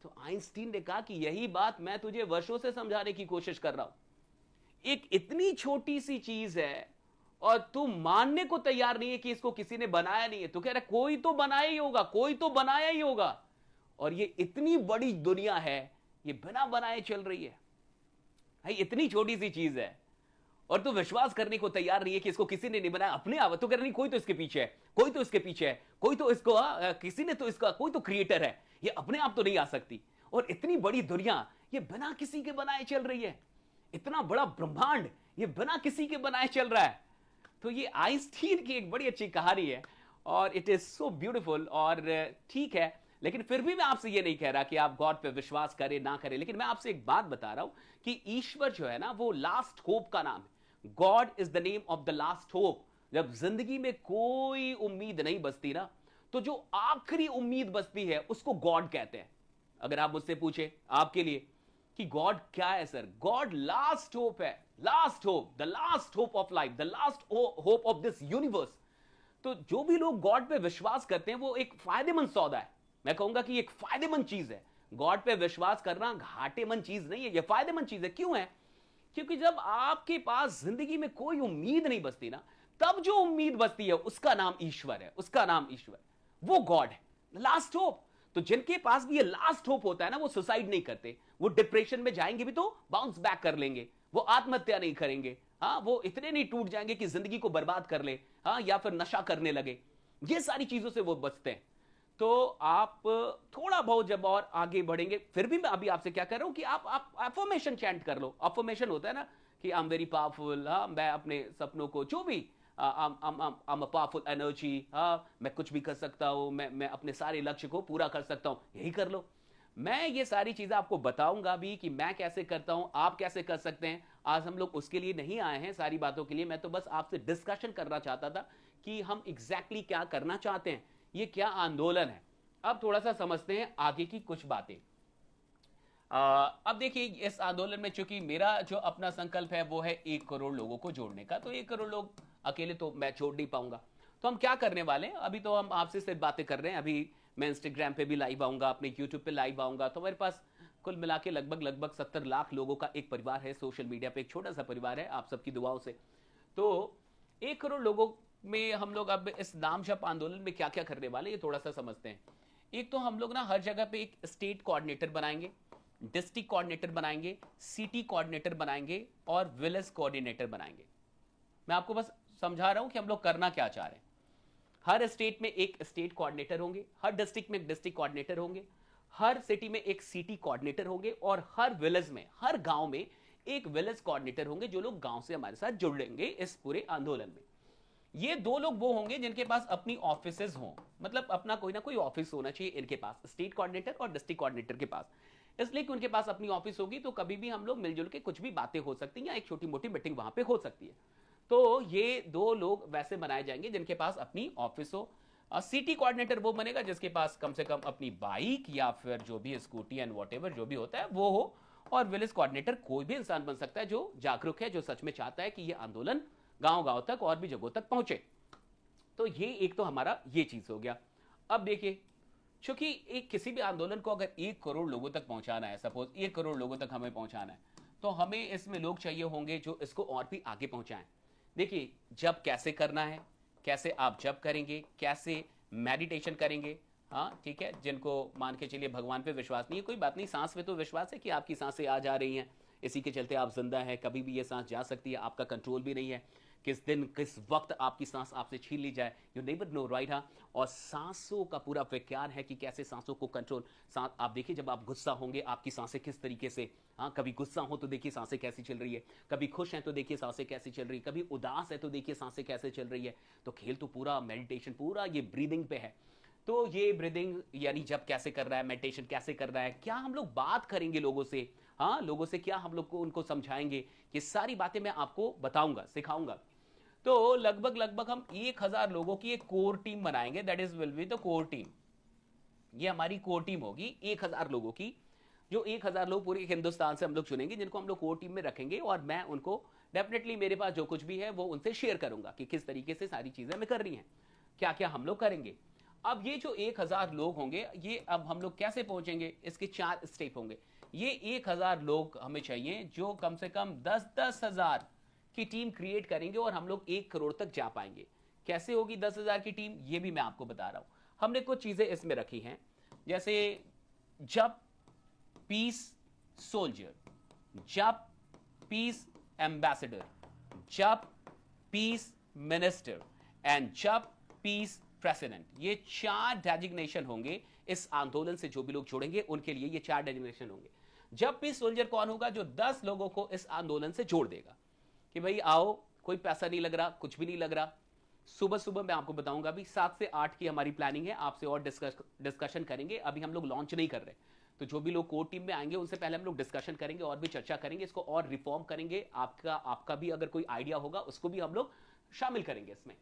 तो आइंस्टीन ने कहा कि यही बात मैं तुझे वर्षों से समझाने की कोशिश कर रहा हूं। एक इतनी छोटी सी चीज है और तू मानने को तैयार नहीं है कि इसको किसी ने बनाया नहीं है। तो कह रहा कोई तो बनाया ही होगा, कोई तो बनाया ही होगा। और ये इतनी बड़ी दुनिया है, ये बिना बनाए चल रही है भाई, इतनी छोटी सी चीज है और तू विश्वास करने को तैयार नहीं है कि इसको किसी ने नहीं बनाया, अपने आप। तो कह रहा नहीं, कोई तो इसके पीछे है, कोई तो इसके पीछे है, कोई तो इसको किसी ने तो इसका कोई तो क्रिएटर है, ये अपने आप तो नहीं आ सकती। और इतनी बड़ी दुनिया ये बिना किसी के बनाए चल रही है, इतना बड़ा ब्रह्मांड ये बिना किसी के बनाए चल रहा है। तो ये आइंस्टीन की एक बड़ी अच्छी कहानी है और इट इज सो ब्यूटीफुल। और ठीक है, लेकिन फिर भी मैं आपसे ये नहीं कह रहा कि आप गॉड पे विश्वास करें ना करें, लेकिन मैं आपसे एक बात बता रहा हूं कि ईश्वर जो है ना, वो लास्ट होप का नाम है। God is the name of the last hope. जब जिंदगी में कोई उम्मीद नहीं बचती ना, तो जो आखिरी उम्मीद बचती है उसको गॉड कहते हैं। अगर आप मुझसे पूछे आपके लिए कि गॉड क्या है सर, गॉड लास्ट होप है, last hope, the last hope of life, the last hope of this universe. तो जो भी लोग गॉड पे विश्वास करते हैं वो एक फायदेमंद सौदा है। मैं कहूंगा कि एक फायदेमंद चीज है। गॉड पे विश्वास करना घाटेमंद चीज नहीं है, ये फायदेमंद चीज है। क्यों है? क्योंकि जब आपके पास जिंदगी में कोई उम्मीद नहीं बचती ना, तब जो उम्मीद बचती है उसका नाम ईश्वर है, उसका नाम ईश्वर, वो गॉड है, लास्ट होप। तो जिनके पास भी ये लास्ट होप होता है ना, वो सुसाइड नहीं करते, वो डिप्रेशन में जाएंगे भी तो बाउंस बैक कर लेंगे, वो आत्महत्या नहीं करेंगे, हाँ, वो इतने नहीं टूट जाएंगे कि जिंदगी को बर्बाद कर ले, हाँ, या फिर नशा करने लगे। ये सारी चीजों से वो बचते हैं। तो आप थोड़ा बहुत जब और आगे बढ़ेंगे, फिर भी मैं अभी आपसे क्या कर रहा हूं कि आप अफर्मेशन चैंट कर लो। अफर्मेशन होता है ना कि आई एम वेरी पावरफुल, हाँ, मैं अपने सपनों को, जो भी I am a powerful energy, हाँ, मैं कुछ भी कर सकता हूं, मैं अपने सारे लक्ष्य को पूरा कर सकता हूं, यही कर लो। मैं ये सारी चीजें आपको बताऊंगा भी कि मैं कैसे करता हूं, आप कैसे कर सकते हैं। आज हम लोग उसके लिए नहीं आए हैं सारी बातों के लिए, मैं तो बस आपसे डिस्कशन करना चाहता था कि हम एग्जैक्टली क्या करना चाहते हैं, ये क्या आंदोलन है। अब थोड़ा सा समझते हैं आगे की कुछ बातें। अब देखिए, इस आंदोलन में चूंकि मेरा जो अपना संकल्प है वो है 1 करोड़ लोगों को जोड़ने का, तो 1 करोड़ लोग अकेले तो मैं छोड़ नहीं पाऊंगा। तो हम क्या करने वाले हैं, अभी तो हम आपसे सिर्फ बातें कर रहे हैं। अभी मैं इंस्टाग्राम पे भी लाइव आऊंगा, अपने यूट्यूब पे लाइव आऊंगा, तो मेरे पास कुल मिला के लगभग 70 लाख लोगों का एक परिवार है सोशल मीडिया पे, एक छोटा सा परिवार है आप सबकी दुआओं से। तो 1 करोड़ लोगों में हम लोग अब इस नामजप आंदोलन में क्या क्या करने वाले, ये थोड़ा सा समझते हैं। एक तो हम लोग ना हर जगह पे एक स्टेट कोऑर्डिनेटर बनाएंगे, डिस्ट्रिक्ट कोऑर्डिनेटर बनाएंगे, सिटी कोऑर्डिनेटर बनाएंगे और विलेज कोऑर्डिनेटर बनाएंगे। मैं आपको बस समझा रहा हूं कि हम लोग करना क्या चाह रहे हैं। हर स्टेट में एक स्टेट कोऑर्डिनेटर होंगे, हर डिस्ट्रिक्ट में एक डिस्ट्रिक्ट कोऑर्डिनेटर होंगे, हर सिटी में एक सिटी कोऑर्डिनेटर होंगे और हर विलेज में, हर गांव में एक विलेज कोऑर्डिनेटर होंगे, जो लोग गांव से हमारे साथ जुड़ेंगे इस पूरे आंदोलन में। ये 2 लोग वो होंगे जिनके पास अपनी ऑफिसेज हों, मतलब अपना कोई ना कोई ऑफिस होना चाहिए इनके पास, स्टेट कोऑर्डिनेटर और डिस्ट्रिक्ट कोऑर्डिनेटर के पास। इसलिए कि उनके पास अपनी ऑफिस होगी तो कभी भी हम लोग मिलजुल के कुछ भी बातें हो सकती हैं या एक छोटी मोटी मीटिंग वहां पे हो सकती है। तो ये 2 लोग वैसे बनाए जाएंगे जिनके पास अपनी ऑफिस हो। सिटी कोऑर्डिनेटर वो बनेगा जिसके पास कम से कम अपनी बाइक या फिर जो भी स्कूटी एंड वॉटएवर जो भी होता है वो हो। और विलेज कोऑर्डिनेटर कोई भी इंसान बन सकता है जो जागरूक है, जो सच में चाहता है कि ये आंदोलन गांव गांव तक और भी जगहों तक पहुंचे। तो ये एक तो हमारा ये चीज हो गया। अब देखिए, क्योंकि एक किसी भी आंदोलन को अगर 1 करोड़ लोगों तक पहुंचाना है, सपोज 1 करोड़ लोगों तक हमें पहुंचाना है, तो हमें इसमें लोग चाहिए होंगे जो इसको और भी आगे पहुंचाएं। देखिए, जब कैसे करना है, कैसे आप जब करेंगे, कैसे मेडिटेशन करेंगे, हाँ ठीक है, जिनको मान के चलिए भगवान पे विश्वास नहीं है, कोई बात नहीं, सांस पे तो विश्वास है कि आपकी सांसें आ जा रही हैं, इसी के चलते आप जिंदा है, कभी भी ये सांस जा सकती है, आपका कंट्रोल भी नहीं है, किस दिन किस वक्त आपकी सांस आपसे छीन ली जाए, यू नेवर नो, राइट। हाँ, और सांसों का पूरा विज्ञान है कि कैसे सांसों को कंट्रोल। सांस आप देखिए, जब आप गुस्सा होंगे आपकी सांसें किस तरीके से, हाँ, कभी गुस्सा हो तो देखिए सांसें कैसी चल रही है, कभी खुश हैं तो देखिए सांसें कैसी चल रही है, कभी उदास है तो देखिए सांसें कैसे चल रही है। तो खेल तो पूरा मेडिटेशन पूरा ये ब्रीदिंग पे है। तो ये ब्रीदिंग यानी जब कैसे कर रहा है, मेडिटेशन कैसे कर रहा है, क्या हम लोग बात करेंगे लोगों से, हाँ, लोगों से क्या हम लोग को उनको समझाएंगे, ये सारी बातें मैं आपको बताऊंगा, सिखाऊंगा। तो लगभग हम 1000 लोगों की एक कोर टीम बनाएंगे, that is will be the core team. ये हमारी कोर टीम होगी 1000 लोगों की, जो 1000 लोग पूरे हिंदुस्तान से हम लोग चुनेंगे, जिनको हम लोग कोर टीम में रखेंगे। और मैं उनको डेफिनेटली, मेरे पास जो कुछ भी है वो उनसे शेयर करूंगा कि किस तरीके से सारी चीजें हमें कर रही हैं, क्या क्या हम लोग करेंगे। अब ये जो 1000 लोग होंगे, ये अब हम लोग कैसे पहुंचेंगे, इसके 4 स्टेप होंगे। ये 1000 लोग हमें चाहिए जो कम से कम 10-10 हजार की टीम क्रिएट करेंगे और हम लोग 1 करोड़ तक जा पाएंगे। कैसे होगी 10,000 की टीम, ये भी मैं आपको बता रहा हूं। हमने कुछ चीजें इसमें रखी हैं, जैसे जब पीस सोल्जर, जब पीस एम्बेसडर, जब पीस मिनिस्टर एंड जब पीस प्रेसिडेंट, ये 4 डेजिग्नेशन होंगे इस आंदोलन से। जो भी लोग जुड़ेंगे उनके लिए ये 4 डेजिग्नेशन होंगे। जब पीस सोल्जर कौन होगा, जो 10 लोगों को इस आंदोलन से जोड़ देगा कि भाई आओ, कोई पैसा नहीं लग रहा, कुछ भी नहीं लग रहा। सुबह सुबह मैं आपको बताऊंगा भी 7 से 8 की हमारी प्लानिंग है, आपसे और डिस्कशन करेंगे। अभी हम लोग लॉन्च नहीं कर रहे, तो जो भी लोग कोर टीम में आएंगे उनसे पहले हम लोग डिस्कशन करेंगे और भी चर्चा करेंगे, इसको और रिफॉर्म करेंगे। आपका भी अगर कोई आइडिया होगा उसको भी हम लोग शामिल करेंगे इसमें।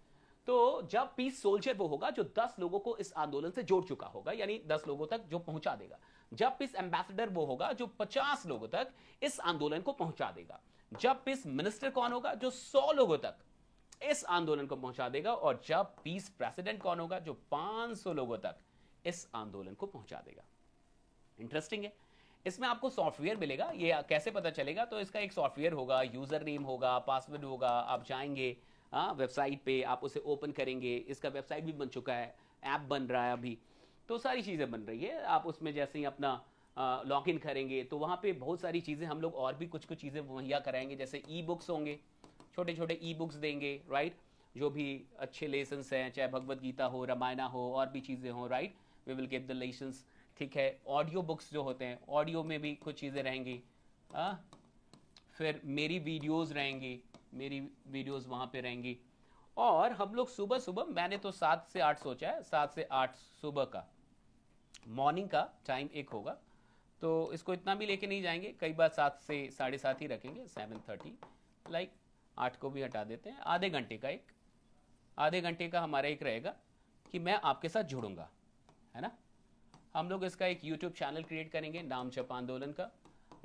तो जब पीस सोल्जर वो होगा जो 10 लोगों को इस आंदोलन से जोड़ चुका होगा, यानी 10 लोगों तक जो पहुंचा देगा। जब पीस एम्बेसडर वो होगा जो 50 लोगों तक इस आंदोलन को पहुंचा देगा। जब पीस मिनिस्टर कौन होगा, जो 100 लोगों तक इस आंदोलन को पहुंचा देगा। और जब पीस प्रेसिडेंट कौन होगा, जो 500 लोगों तक इस आंदोलन को पहुंचा देगा। इंटरेस्टिंग है। इसमें आपको सॉफ्टवेयर मिलेगा, ये कैसे पता चलेगा, तो इसका एक सॉफ्टवेयर होगा, यूजर नेम होगा, पासवर्ड होगा। आप जाएंगे वेबसाइट पे, आप उसे ओपन करेंगे। इसका वेबसाइट भी बन चुका है, ऐप बन रहा है अभी, तो सारी चीज़ें बन रही है। आप उसमें जैसे ही अपना लॉग इन करेंगे तो वहाँ पे बहुत सारी चीज़ें हम लोग और भी कुछ चीज़ें मुहैया कराएंगे। जैसे ई बुक्स होंगे, छोटे छोटे ई बुक्स देंगे, राइट, जो भी अच्छे लेसन्स हैं, चाहे भगवत गीता हो, रामायण हो, और भी चीज़ें हों, right, we will give the lessons. ठीक है, ऑडियो बुक्स जो होते हैं, ऑडियो में भी कुछ चीज़ें रहेंगी। फिर मेरी वीडियोस रहेंगी, मेरी वीडियोस वहाँ पे रहेंगी। और हम लोग सुबह सुबह, मैंने तो 7 से 8 सोचा है, 7 से 8 सुबह का मॉर्निंग का टाइम एक होगा, तो इसको इतना भी लेके नहीं जाएंगे। कई बार 7 से 7:30 ही रखेंगे, 7:30, लाइक 8 को भी हटा देते हैं। आधे घंटे का हमारा एक रहेगा कि मैं आपके साथ जुड़ूंगा, है ना। हम लोग इसका एक यूट्यूब चैनल क्रिएट करेंगे नाम जप आंदोलन का,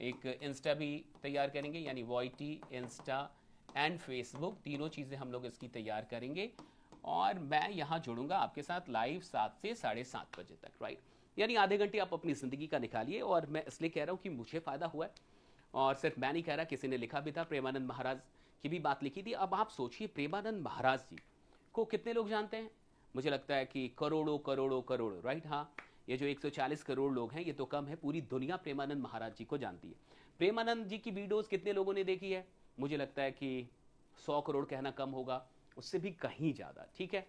एक इंस्टा भी तैयार करेंगे, यानी YT, इंस्टा एंड फेसबुक, तीनों चीज़ें हम लोग इसकी तैयार करेंगे। और मैं यहाँ जुड़ूंगा आपके साथ लाइव 7 से 7:30 बजे तक, राइट। यानी आधे घंटे आप अपनी ज़िंदगी का निकालिए। और मैं इसलिए कह रहा हूँ कि मुझे फ़ायदा हुआ है, और सिर्फ मैं नहीं कह रहा, किसी ने लिखा भी था, प्रेमानंद महाराज की भी बात लिखी थी। अब आप सोचिए, प्रेमानंद महाराज जी को कितने लोग जानते हैं? मुझे लगता है कि करोड़ों करोड़ों करोड़, राइट। हाँ, ये जो 140 करोड़ लोग हैं ये तो कम है, पूरी दुनिया प्रेमानंद महाराज जी को जानती है। प्रेमानंद जी की वीडियोस कितने लोगों ने देखी है? मुझे लगता है कि 100 करोड़ कहना कम होगा, उससे भी कहीं ज़्यादा, ठीक है।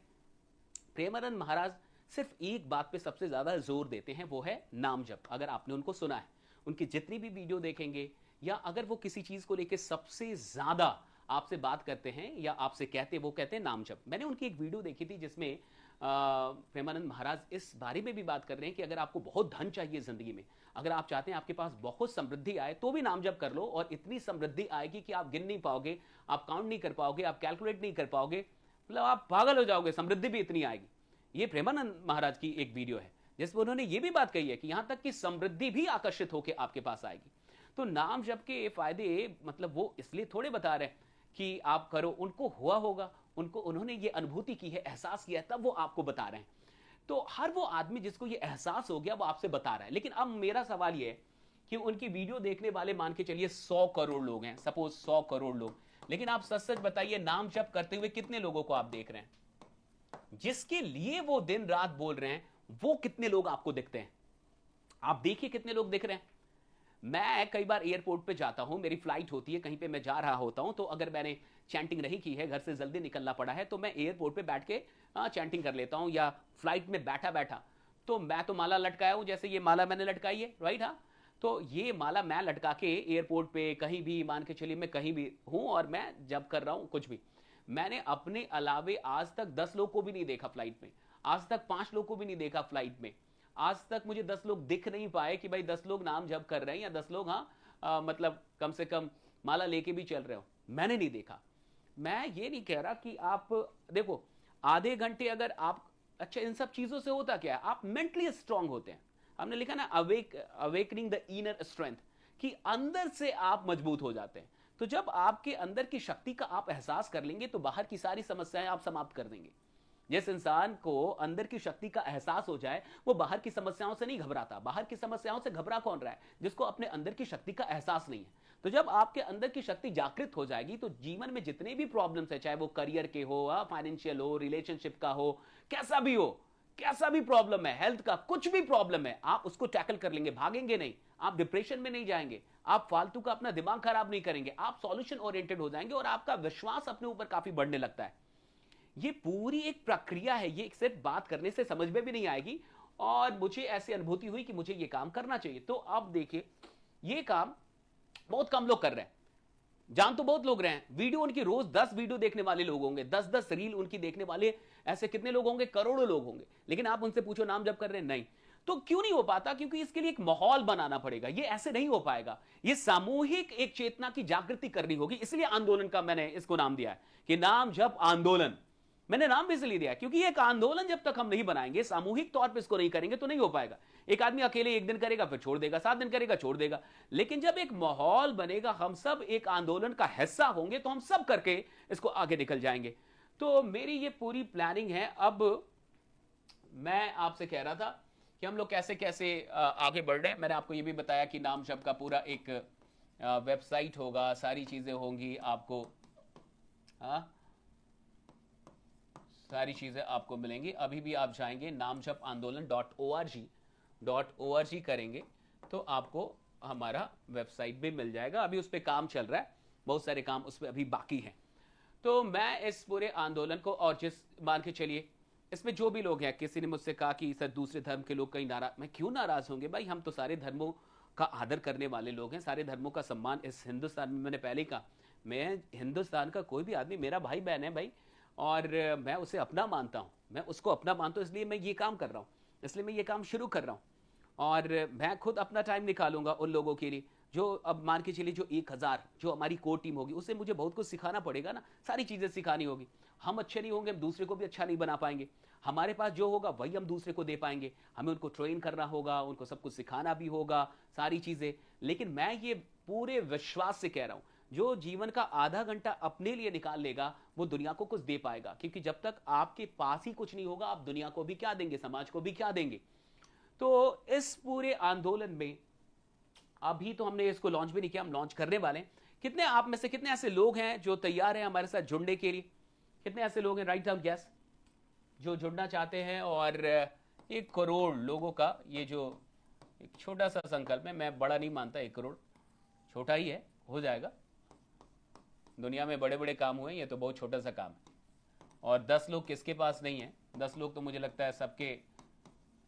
प्रेमानंद महाराज सिर्फ एक बात पे सबसे ज़्यादा जोर देते हैं, वो है नाम जप। अगर आपने उनको सुना है, उनकी जितनी भी वीडियो देखेंगे, या अगर वो किसी चीज़ को लेकर सबसे ज़्यादा आपसे बात करते हैं या आपसे कहते हैं, वो कहते हैं नाम जप। मैंने उनकी एक वीडियो देखी थी जिसमें प्रेमानंद महाराज इस बारे में भी बात कर रहे हैं कि अगर आपको बहुत धन चाहिए ज़िंदगी में, अगर आप चाहते हैं आपके पास बहुत समृद्धि आए, तो भी नाम जप कर लो, और इतनी समृद्धि आएगी कि आप गिन नहीं पाओगे, आप काउंट नहीं कर पाओगे, आप कैलकुलेट नहीं कर पाओगे, मतलब आप पागल हो जाओगे, समृद्धि भी इतनी आएगी। ये प्रेमानंद महाराज की एक वीडियो है जिसमें उन्होंने ये भी बात कही है कि यहां तक कि समृद्धि भी आकर्षित होकर आपके पास आएगी। तो नाम जप के फायदे, मतलब वो इसलिए थोड़े बता रहे हैं कि आप करो, उनको हुआ होगा, उन्होंने ये अनुभूति की है, एहसास किया है, तब वो आपको बता रहे हैं। तो हर वो आदमी जिसको ये एहसास हो गया वो आपसे बता रहा है। लेकिन अब मेरा सवाल ये है कि उनकी वीडियो देखने वाले मान के चलिए 100 करोड़ लोग हैं, सपोज 100 करोड़ लोग, लेकिन आप सच सच बताइए नाम जप करते हुए कितने लोगों को आप देख रहे हैं? जिसके लिए वो दिन रात बोल रहे हैं, वो कितने लोग आपको दिखते हैं? आप देखिए कितने लोग दिख रहे हैं। मैं कई बार एयरपोर्ट पे जाता हूं, मेरी फ्लाइट होती है, कहीं पे मैं जा रहा होता हूं, तो अगर मैंने चैंटिंग नहीं की है, घर से जल्दी निकलना पड़ा है, तो मैं एयरपोर्ट पे बैठ के चैंटिंग कर लेता हूं, या फ्लाइट में बैठा बैठा तो मैं तो माला लटकाया हूं, जैसे ये माला मैंने लटकाई है, राइट। हाँ, तो ये माला मैं लटका के एयरपोर्ट पे कहीं भी, मान के चलिए मैं कहीं भी हूं और मैं जब कर रहा हूं कुछ भी, मैंने अपने अलावे आज तक 10 लोग को भी नहीं देखा फ्लाइट में, आज तक 5 लोग को भी नहीं देखा फ्लाइट में, आज तक मुझे 10 लोग दिख नहीं पाए कि भाई 10 लोग नाम जप कर रहे हैं, या 10 लोग मतलब कम से कम माला लेके भी चल रहे हो, मैंने नहीं देखा। मैं ये नहीं कह रहा कि आप देखो, आधे घंटे अगर आप, अच्छा इन सब चीजों से होता क्या है, आप मेंटली स्ट्रांग होते हैं। हमने लिखा ना अवेकनिंग द इनर स्ट्रेंथ, कि अंदर से आप मजबूत हो जाते हैं। तो जब आपके अंदर की शक्ति का आप एहसास कर लेंगे तो बाहर की सारी समस्याएं आप समाप्त कर देंगे। जिस इंसान को अंदर की शक्ति का एहसास हो जाए वो बाहर की समस्याओं से नहीं घबराता। बाहर की समस्याओं से घबरा कौन रहा है? जिसको अपने अंदर की शक्ति का एहसास नहीं है। तो जब आपके अंदर की शक्ति जागृत हो जाएगी तो जीवन में जितने भी प्रॉब्लम्स है, चाहे वो करियर के हो, फाइनेंशियल हो, रिलेशनशिप का हो, कैसा भी हो, कैसा भी प्रॉब्लम है, हेल्थ का कुछ भी प्रॉब्लम है, आप उसको टैकल कर लेंगे, भागेंगे नहीं, आप डिप्रेशन में नहीं जाएंगे, आप फालतू का अपना दिमाग खराब नहीं करेंगे, आप सॉल्यूशन ओरिएंटेड हो जाएंगे और आपका विश्वास अपने ऊपर काफी बढ़ने लगता है। ये पूरी एक प्रक्रिया है, ये सिर्फ बात करने से समझ में भी नहीं आएगी। और मुझे ऐसी अनुभूति हुई कि मुझे ये काम करना चाहिए। तो अब देखिए, ये काम बहुत कम लोग कर रहे हैं, जान तो बहुत लोग रहे हैं। वीडियो उनकी रोज 10 वीडियो देखने वाले लोग होंगे, 10-10 रील उनकी देखने वाले ऐसे कितने लोग होंगे? करोड़ों लोग होंगे। लेकिन आप उनसे पूछो नाम जप कर रहे हैं? नहीं। तो क्यों नहीं हो पाता? क्योंकि इसके लिए एक माहौल बनाना पड़ेगा, ये ऐसे नहीं हो पाएगा। ये सामूहिक एक चेतना की जागृति करनी होगी। इसलिए आंदोलन का मैंने इसको नाम दिया है कि नाम जप आंदोलन। मैंने नाम भी इसलिए दिया है क्योंकि एक आंदोलन जब तक हम नहीं बनाएंगे, सामूहिक तौर पे इसको नहीं करेंगे तो नहीं हो पाएगा। एक आदमी अकेले एक दिन करेगा, फिर छोड़ देगा, 7 दिन करेगा, छोड़ देगा। लेकिन जब एक माहौल बनेगा, हम सब एक आंदोलन का हिस्सा होंगे, तो हम सब करके इसको आगे निकल जाएंगे। तो मेरी ये पूरी प्लानिंग है। अब मैं आपसे कह रहा था कि हम लोग कैसे कैसे आगे बढ़ रहे हैं। मैंने आपको ये भी बताया कि नाम शब्द का पूरा एक वेबसाइट होगा, सारी चीजें होंगी आपको, सारी चीजें आपको मिलेंगी। अभी भी आप जाएंगे namjapandolan.org करेंगे तो आपको हमारा वेबसाइट भी मिल जाएगा। अभी उस पर काम चल रहा है, बहुत सारे काम उस पर अभी बाकी हैं। तो मैं इस पूरे आंदोलन को, और जिस मान के चलिए इसमें जो भी लोग हैं, किसी ने मुझसे कहा कि सर दूसरे धर्म के लोग कहीं नाराज, मैं क्यों नाराज होंगे भाई? हम तो सारे धर्मों का आदर करने वाले लोग हैं, सारे धर्मों का सम्मान इस हिंदुस्तान में, मैंने पहले ही कहा, मैं हिंदुस्तान का कोई भी आदमी मेरा भाई बहन है भाई, और मैं उसे अपना मानता हूं, मैं उसको अपना मानता हूं। इसलिए मैं ये काम कर रहा हूं, इसलिए मैं ये काम शुरू कर रहा हूं। और मैं खुद अपना टाइम निकालूंगा उन लोगों के लिए जो, अब मान के चलिए जो 1000 जो हमारी कोर टीम होगी, उससे मुझे बहुत कुछ सिखाना पड़ेगा ना, सारी चीजें सिखानी होगी। हम अच्छे नहीं होंगे, हम दूसरे को भी अच्छा नहीं बना पाएंगे। हमारे पास जो होगा वही हम दूसरे को दे पाएंगे। हमें उनको ट्रेन करना होगा, उनको सब कुछ सिखाना भी होगा, सारी चीजें। लेकिन मैं ये पूरे विश्वास से कह रहा हूं, जो जीवन का आधा घंटा अपने लिए निकाल लेगा वो दुनिया को कुछ दे पाएगा। क्योंकि जब तक आपके पास ही कुछ नहीं होगा, आप दुनिया को भी क्या देंगे, समाज को भी क्या देंगे? तो इस पूरे आंदोलन में अभी तो हमने इसको लॉन्च भी नहीं किया, हम लॉन्च करने वाले हैं। कितने आप में से कितने ऐसे लोग हैं जो तैयार हैं हमारे साथ जुड़ने के लिए? कितने ऐसे लोग हैं? राइट डाउन गैस, जो जुड़ना चाहते हैं। और 1 करोड़ लोगों का ये जो एक छोटा सा संकल्प है, मैं बड़ा नहीं मानता, 1 करोड़ छोटा ही है, हो जाएगा। दुनिया में बड़े बड़े काम हुए, ये तो बहुत छोटा सा काम है। और 10 लोग किसके पास नहीं है? 10 लोग तो मुझे लगता है सबके।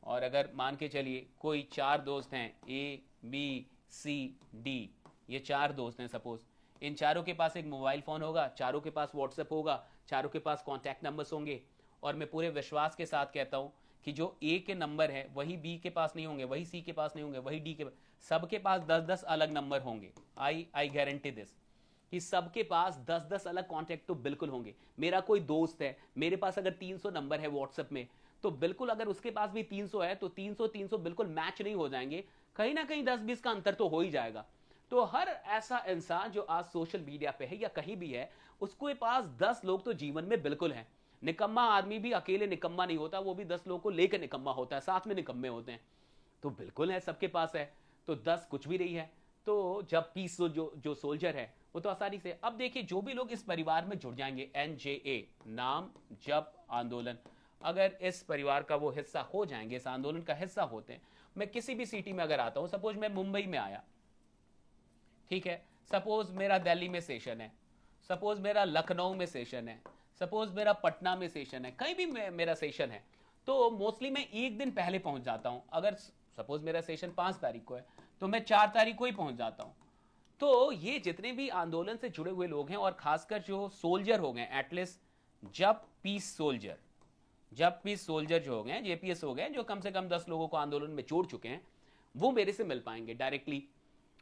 और अगर मान के चलिए कोई 4 दोस्त हैं, A, B, C, D, ये 4 दोस्त हैं सपोज, इन चारों के पास एक मोबाइल फोन होगा, चारों के पास व्हाट्सएप होगा, चारों के पास कॉन्टैक्ट नंबर्स होंगे। और मैं पूरे विश्वास के साथ कहता हूं कि जो A के नंबर है वही B के पास नहीं होंगे, वही C के पास नहीं होंगे, वही D के, सबके पास 10-10 अलग नंबर होंगे। आई गारंटी दिस कि सबके पास 10-10 अलग कॉन्टैक्ट तो बिल्कुल होंगे। मेरा कोई दोस्त है, मेरे पास अगर 300 नंबर है व्हाट्सएप में, तो बिल्कुल अगर उसके पास भी 300 है तो 300 बिल्कुल मैच नहीं हो जाएंगे, कहीं ना कहीं 10-20 का अंतर तो हो ही जाएगा। तो हर ऐसा इंसान जो आज सोशल मीडिया पे है या कहीं भी है, उसके पास 10 लोग तो जीवन में बिल्कुल हैं। निकम्मा आदमी भी अकेले निकम्मा नहीं होता, वो भी 10 लोगों को लेकर निकम्मा होता है, साथ में निकम्मे होते हैं। तो बिल्कुल है, सबके पास है। तो 10 कुछ भी नहीं है। तो जब पीस जो सोल्जर है वो तो आसानी से। अब देखिए, जो भी लोग इस परिवार में जुड़ जाएंगे, NJA नाम जप आंदोलन, अगर इस परिवार का वो हिस्सा हो जाएंगे, इस आंदोलन का हिस्सा होते हैं। मैं किसी भी सिटी में अगर आता हूं, सपोज मैं मुंबई में आया, ठीक है, सपोज मेरा दिल्ली में सेशन है, सपोज मेरा लखनऊ में सेशन है, सपोज मेरा पटना में सेशन है, कहीं भी मेरा सेशन है, तो मोस्टली मैं 1 दिन पहले पहुंच जाता हूं। अगर सपोज मेरा सेशन 5 तारीख को है तो मैं 4 तारीख को ही पहुंच जाता हूं। तो ये जितने भी आंदोलन से जुड़े हुए लोग हैं, और खासकर जो सोल्जर हो गए, एटलीस्ट जब पीस सोल्जर जो हो गए, JPS हो गए, जो कम से कम 10 लोगों को आंदोलन में जोड़ चुके हैं, वो मेरे से मिल पाएंगे डायरेक्टली।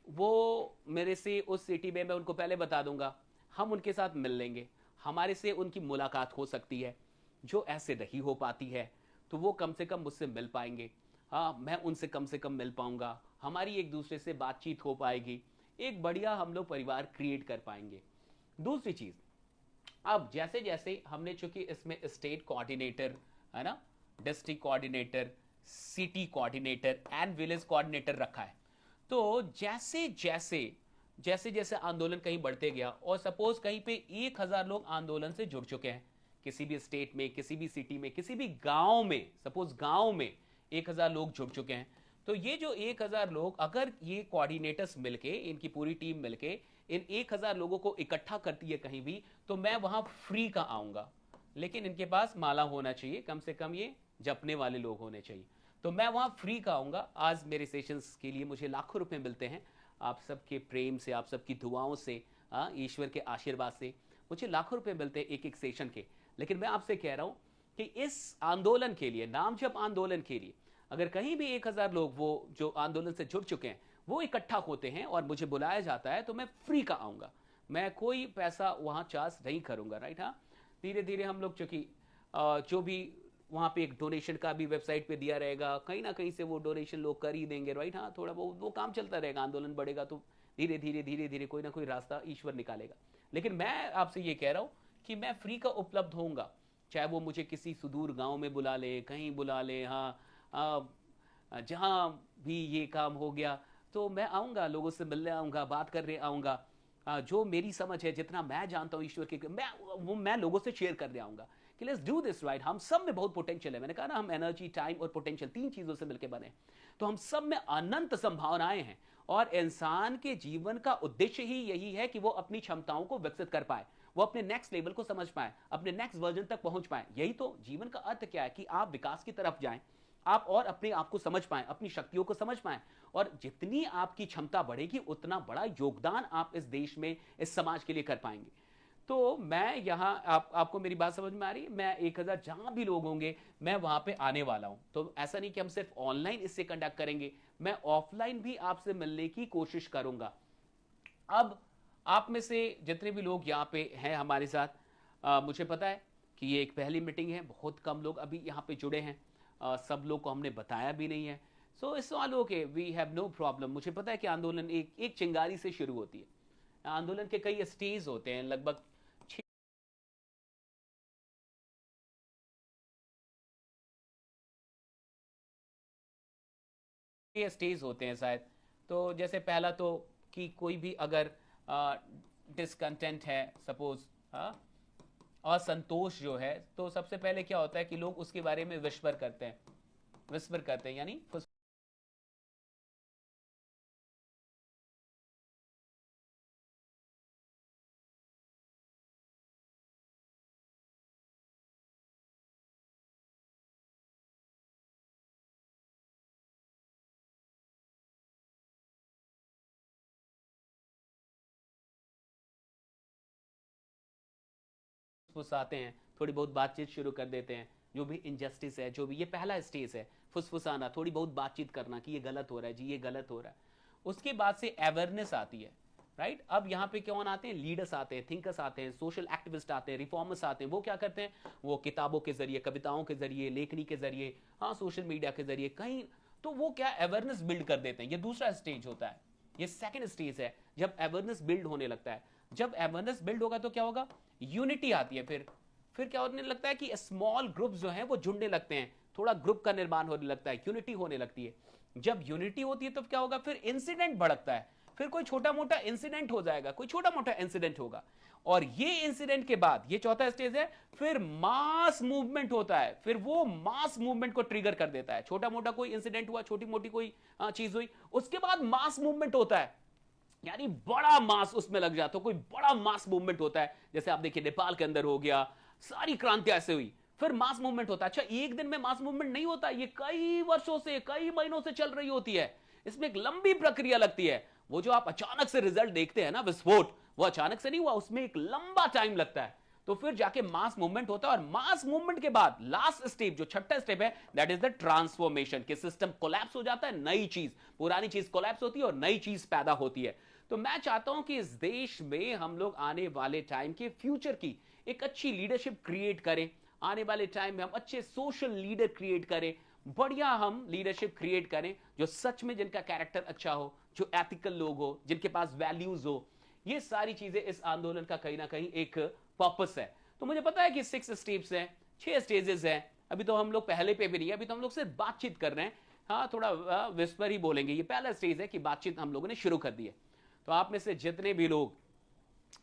वो मेरे से उस सिटी में, मैं उनको पहले बता दूंगा, हम उनके साथ मिल लेंगे, हमारे से उनकी मुलाकात हो सकती है। जो ऐसे नहीं हो पाती है तो वो कम से कम मुझसे मिल पाएंगे, हाँ, मैं उनसे कम से कम मिल पाऊंगा, हमारी एक दूसरे से बातचीत हो पाएगी, एक बढ़िया हम लोग परिवार क्रिएट कर पाएंगे। दूसरी चीज, अब जैसे जैसे हमने चूंकि इसमें स्टेट कोऑर्डिनेटर है ना, district coordinator, city coordinator and village coordinator रखा है, तो जैसे जैसे जैसे जैसे आंदोलन कहीं बढ़ते गया और सपोज कहीं पे 1000 लोग आंदोलन से जुड़ चुके हैं, किसी भी स्टेट में, किसी भी सिटी में, किसी भी गांव में, सपोज गांव में 1000 लोग जुड़ चुके हैं, तो ये जो 1000 लोग अगर ये कोऑर्डिनेटर्स मिलके, इनकी पूरी टीम मिलके इन 1000 लोगों को इकट्ठा करती है कहीं भी, तो मैं वहां फ्री का आऊंगा, लेकिन इनके पास माला होना चाहिए, कम से कम ये जपने वाले लोग होने चाहिए, तो मैं वहां फ्री का आऊंगा। आज मेरे सेशंस के लिए मुझे लाखों रुपए मिलते हैं, आप सबके प्रेम से, आप सबकी दुआओं से, ईश्वर के आशीर्वाद से मुझे लाखों रुपए मिलते हैं एक एक सेशन के। लेकिन मैं आपसे कह रहा हूं कि इस आंदोलन के लिए, नाम जप आंदोलन के लिए, अगर कहीं भी 1000 लोग वो जो आंदोलन से जुड़ चुके हैं वो इकट्ठा होते हैं और मुझे बुलाया जाता है, तो मैं फ्री का आऊंगा, मैं कोई पैसा वहां चार्ज नहीं करूंगा, राइट। हाँ, धीरे धीरे हम लोग चूंकि जो भी वहां पे एक डोनेशन का भी वेबसाइट पे दिया रहेगा, कहीं ना कहीं से वो डोनेशन लोग कर ही देंगे, राइट। हाँ, थोड़ा वो काम चलता रहेगा, आंदोलन बढ़ेगा तो धीरे धीरे कोई ना कोई रास्ता ईश्वर निकालेगा। लेकिन मैं आपसे ये कह रहा हूं कि मैं फ्री का उपलब्ध होऊंगा, चाहे वो मुझे किसी सुदूर गांव में बुला ले, कहीं बुला ले, हाँ, जहां भी ये काम हो गया तो मैं आऊंगा, लोगों से मिलने आऊंगा, बात करने आऊंगा, जो मेरी समझ है, जितना मैं जानता हूं ईश्वर के, मैं लोगों से शेयर करने आऊंगा कि लेट्स डू दिस, राइट। हम सब में बहुत पोटेंशियल है, मैंने कहा ना, हम एनर्जी, टाइम और पोटेंशियल, 3 चीजों से मिलकर बने, तो हम सब में अनंत संभावनाएं हैं और इंसान के जीवन का उद्देश्य ही यही है कि वो अपनी क्षमताओं को विकसित कर पाए, वो अपने नेक्स्ट लेवल को समझ पाए, अपने नेक्स्ट वर्जन तक पहुंच पाए। यही तो जीवन का अर्थ क्या है कि आप विकास की तरफ जाएं, आप और अपने आप को समझ पाएं, अपनी शक्तियों को समझ पाएं, और जितनी आपकी क्षमता बढ़ेगी उतना बड़ा योगदान आप इस देश में, इस समाज के लिए कर पाएंगे। तो मैं यहाँ आपको मेरी बात समझ में आ रही है, मैं 1000 जहां भी लोग होंगे मैं वहां पे आने वाला हूं। तो ऐसा नहीं कि हम सिर्फ ऑनलाइन इससे कंडक्ट करेंगे, मैं ऑफलाइन भी आपसे मिलने की कोशिश करूंगा। अब आप में से जितने भी लोग यहाँ पे हैं हमारे साथ, मुझे पता है कि ये एक पहली मीटिंग है, बहुत कम लोग अभी यहाँ पे जुड़े हैं, सब लोग को हमने बताया भी नहीं है, so it's all okay, we have no problem. मुझे पता है कि आंदोलन एक चिंगारी से शुरू होती है, आंदोलन के कई स्टेज होते हैं, लगभग 6 स्टेज होते हैं शायद। तो जैसे पहला तो कि कोई भी अगर डिसकंटेंट है, सपोज असंतोष जो है, तो सबसे पहले क्या होता है कि लोग उसके बारे में विस्पर करते हैं, यानी फुसफुसाते हैं, थोड़ी बहुत बातचीत शुरू कर देते हैं, जो भी इनजस्टिस है, जो भी, ये पहला स्टेज है, फुसफुसाना, थोड़ी बहुत बातचीत करना कि ये गलत हो रहा है जी, ये गलत हो रहा है। उसके बाद से अवेयरनेस आती है, राइट। अब यहाँ पे कौन आते हैं? लीडर्स आते हैं, थिंकर्स आते हैं, सोशल एक्टिविस्ट आते हैं, रिफॉर्मर्स आते हैं। वो क्या करते हैं? वो किताबों के जरिए, कविताओं के जरिए, लेखनी के जरिए, हाँ, सोशल मीडिया के जरिए कहीं, तो वो क्या अवेयरनेस बिल्ड कर देते हैं। ये दूसरा स्टेज होता है, ये सेकंड स्टेज है, जब अवेयरनेस बिल्ड होने लगता है। जब अवेयरनेस बिल्ड होगा तो क्या होगा? यूनिटी आती है। फिर क्या होने लगता है कि स्मॉल ग्रुप जो हैं वो जुड़ने लगते हैं, थोड़ा ग्रुप का निर्माण होने लगता है, यूनिटी होने लगती है। जब यूनिटी होती है तो क्या होगा? फिर इंसिडेंट भड़कता है, फिर कोई छोटा मोटा इंसिडेंट हो जाएगा, कोई छोटा मोटा इंसिडेंट होगा, और ये इंसिडेंट के बाद, ये चौथा स्टेज है, फिर मास मूवमेंट होता है। फिर वो मास मूवमेंट को ट्रिगर कर देता है। छोटा मोटा कोई इंसिडेंट हुआ, छोटी मोटी कोई चीज हुई, उसके बाद मास मूवमेंट होता है, यानी बड़ा मास उसमें लग जाता है, कोई बड़ा मास मूवमेंट होता है। जैसे आप देखिए नेपाल के अंदर हो गया, सारी क्रांतियां ऐसे हुई, फिर मास मूवमेंट होता है। अच्छा, एक दिन में मास मूवमेंट नहीं होता, ये कई वर्षों से, कई महीनों से चल रही होती है, इसमें एक लंबी प्रक्रिया लगती है। वो जो आप अचानक से रिजल्ट देखते हैं ना, विस्फोट, वो अचानक से नहीं हुआ, उसमें एक लंबा टाइम लगता है, तो फिर जाके मास मूवमेंट होता है। और मास मूवमेंट के बाद लास्ट स्टेप, जो छठा स्टेप है, दैट इज द ट्रांसफॉर्मेशन, कि सिस्टम कोलैप्स हो जाता है, नई चीज, पुरानी चीज कोलैप्स होती है और नई चीज पैदा होती है। तो मैं चाहता हूं कि इस देश में हम लोग आने वाले टाइम के फ्यूचर की एक अच्छी लीडरशिप क्रिएट करें, आने वाले टाइम में हम अच्छे सोशल लीडर क्रिएट करें, बढ़िया हम लीडरशिप क्रिएट करें, जो सच में, जिनका कैरेक्टर अच्छा हो, जो एथिकल लोग हो, जिनके पास वैल्यूज हो। ये सारी चीजें इस आंदोलन का कहीं ना कहीं एक पर्पस है। तो मुझे पता है कि 6 स्टेप्स हैं, 6 स्टेजेस हैं। अभी तो हम लोग पहले पे भी नहीं है, अभी तो हम लोग सिर्फ बातचीत कर रहे हैं। हाँ, थोड़ा विस्पर ही बोलेंगे। ये पहला स्टेज है कि बातचीत हम लोगों ने शुरू कर दी है। तो आप में से जितने भी लोग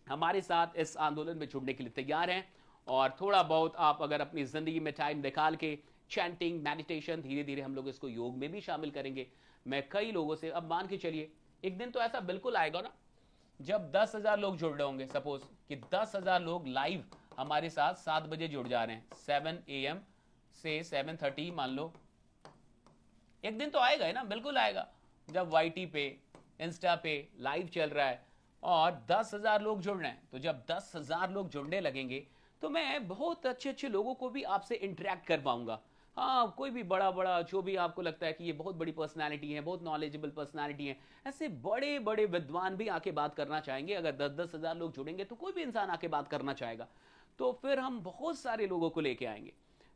हमारे साथ इस आंदोलन में जुड़ने के लिए तैयार हैं और थोड़ा बहुत आप अगर अपनी जिंदगी में टाइम निकाल के चैंटिंग, मेडिटेशन, धीरे धीरे हम लोग इसको योग में भी शामिल करेंगे। मैं कई लोगों से, अब मान के चलिए एक दिन तो ऐसा बिल्कुल आएगा ना जब 10,000 लोग जुड़ रहे होंगे। सपोज कि 10,000 लोग लाइव हमारे साथ 7 बजे जुड़ जा रहे हैं, 7 AM से 7:30 मान लो। एक दिन तो आएगा ही ना, बिल्कुल आएगा, जब YT पे, इंस्टा पे लाइव चल रहा है और 10,000 लोग जुड़ रहे हैं। तो जब 10,000 लोग जुड़ने लगेंगे तो मैं बहुत अच्छे अच्छे लोगों को भी आपसे इंटरेक्ट कर पाऊंगा। हाँ, कोई भी बड़ा बड़ा जो भी आपको लगता है कि ये बहुत बड़ी पर्सनालिटी है, बहुत नॉलेजेबल पर्सनालिटी है, ऐसे बड़े बड़े विद्वान भी आके बात करना चाहेंगे। अगर 10-10 हजार लोग जुड़ेंगे तो कोई भी इंसान आके बात करना चाहेगा। तो फिर हम बहुत सारे लोगों को लेके आएंगे।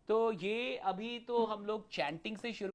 तो ये अभी तो हम लोग चैंटिंग से शुरू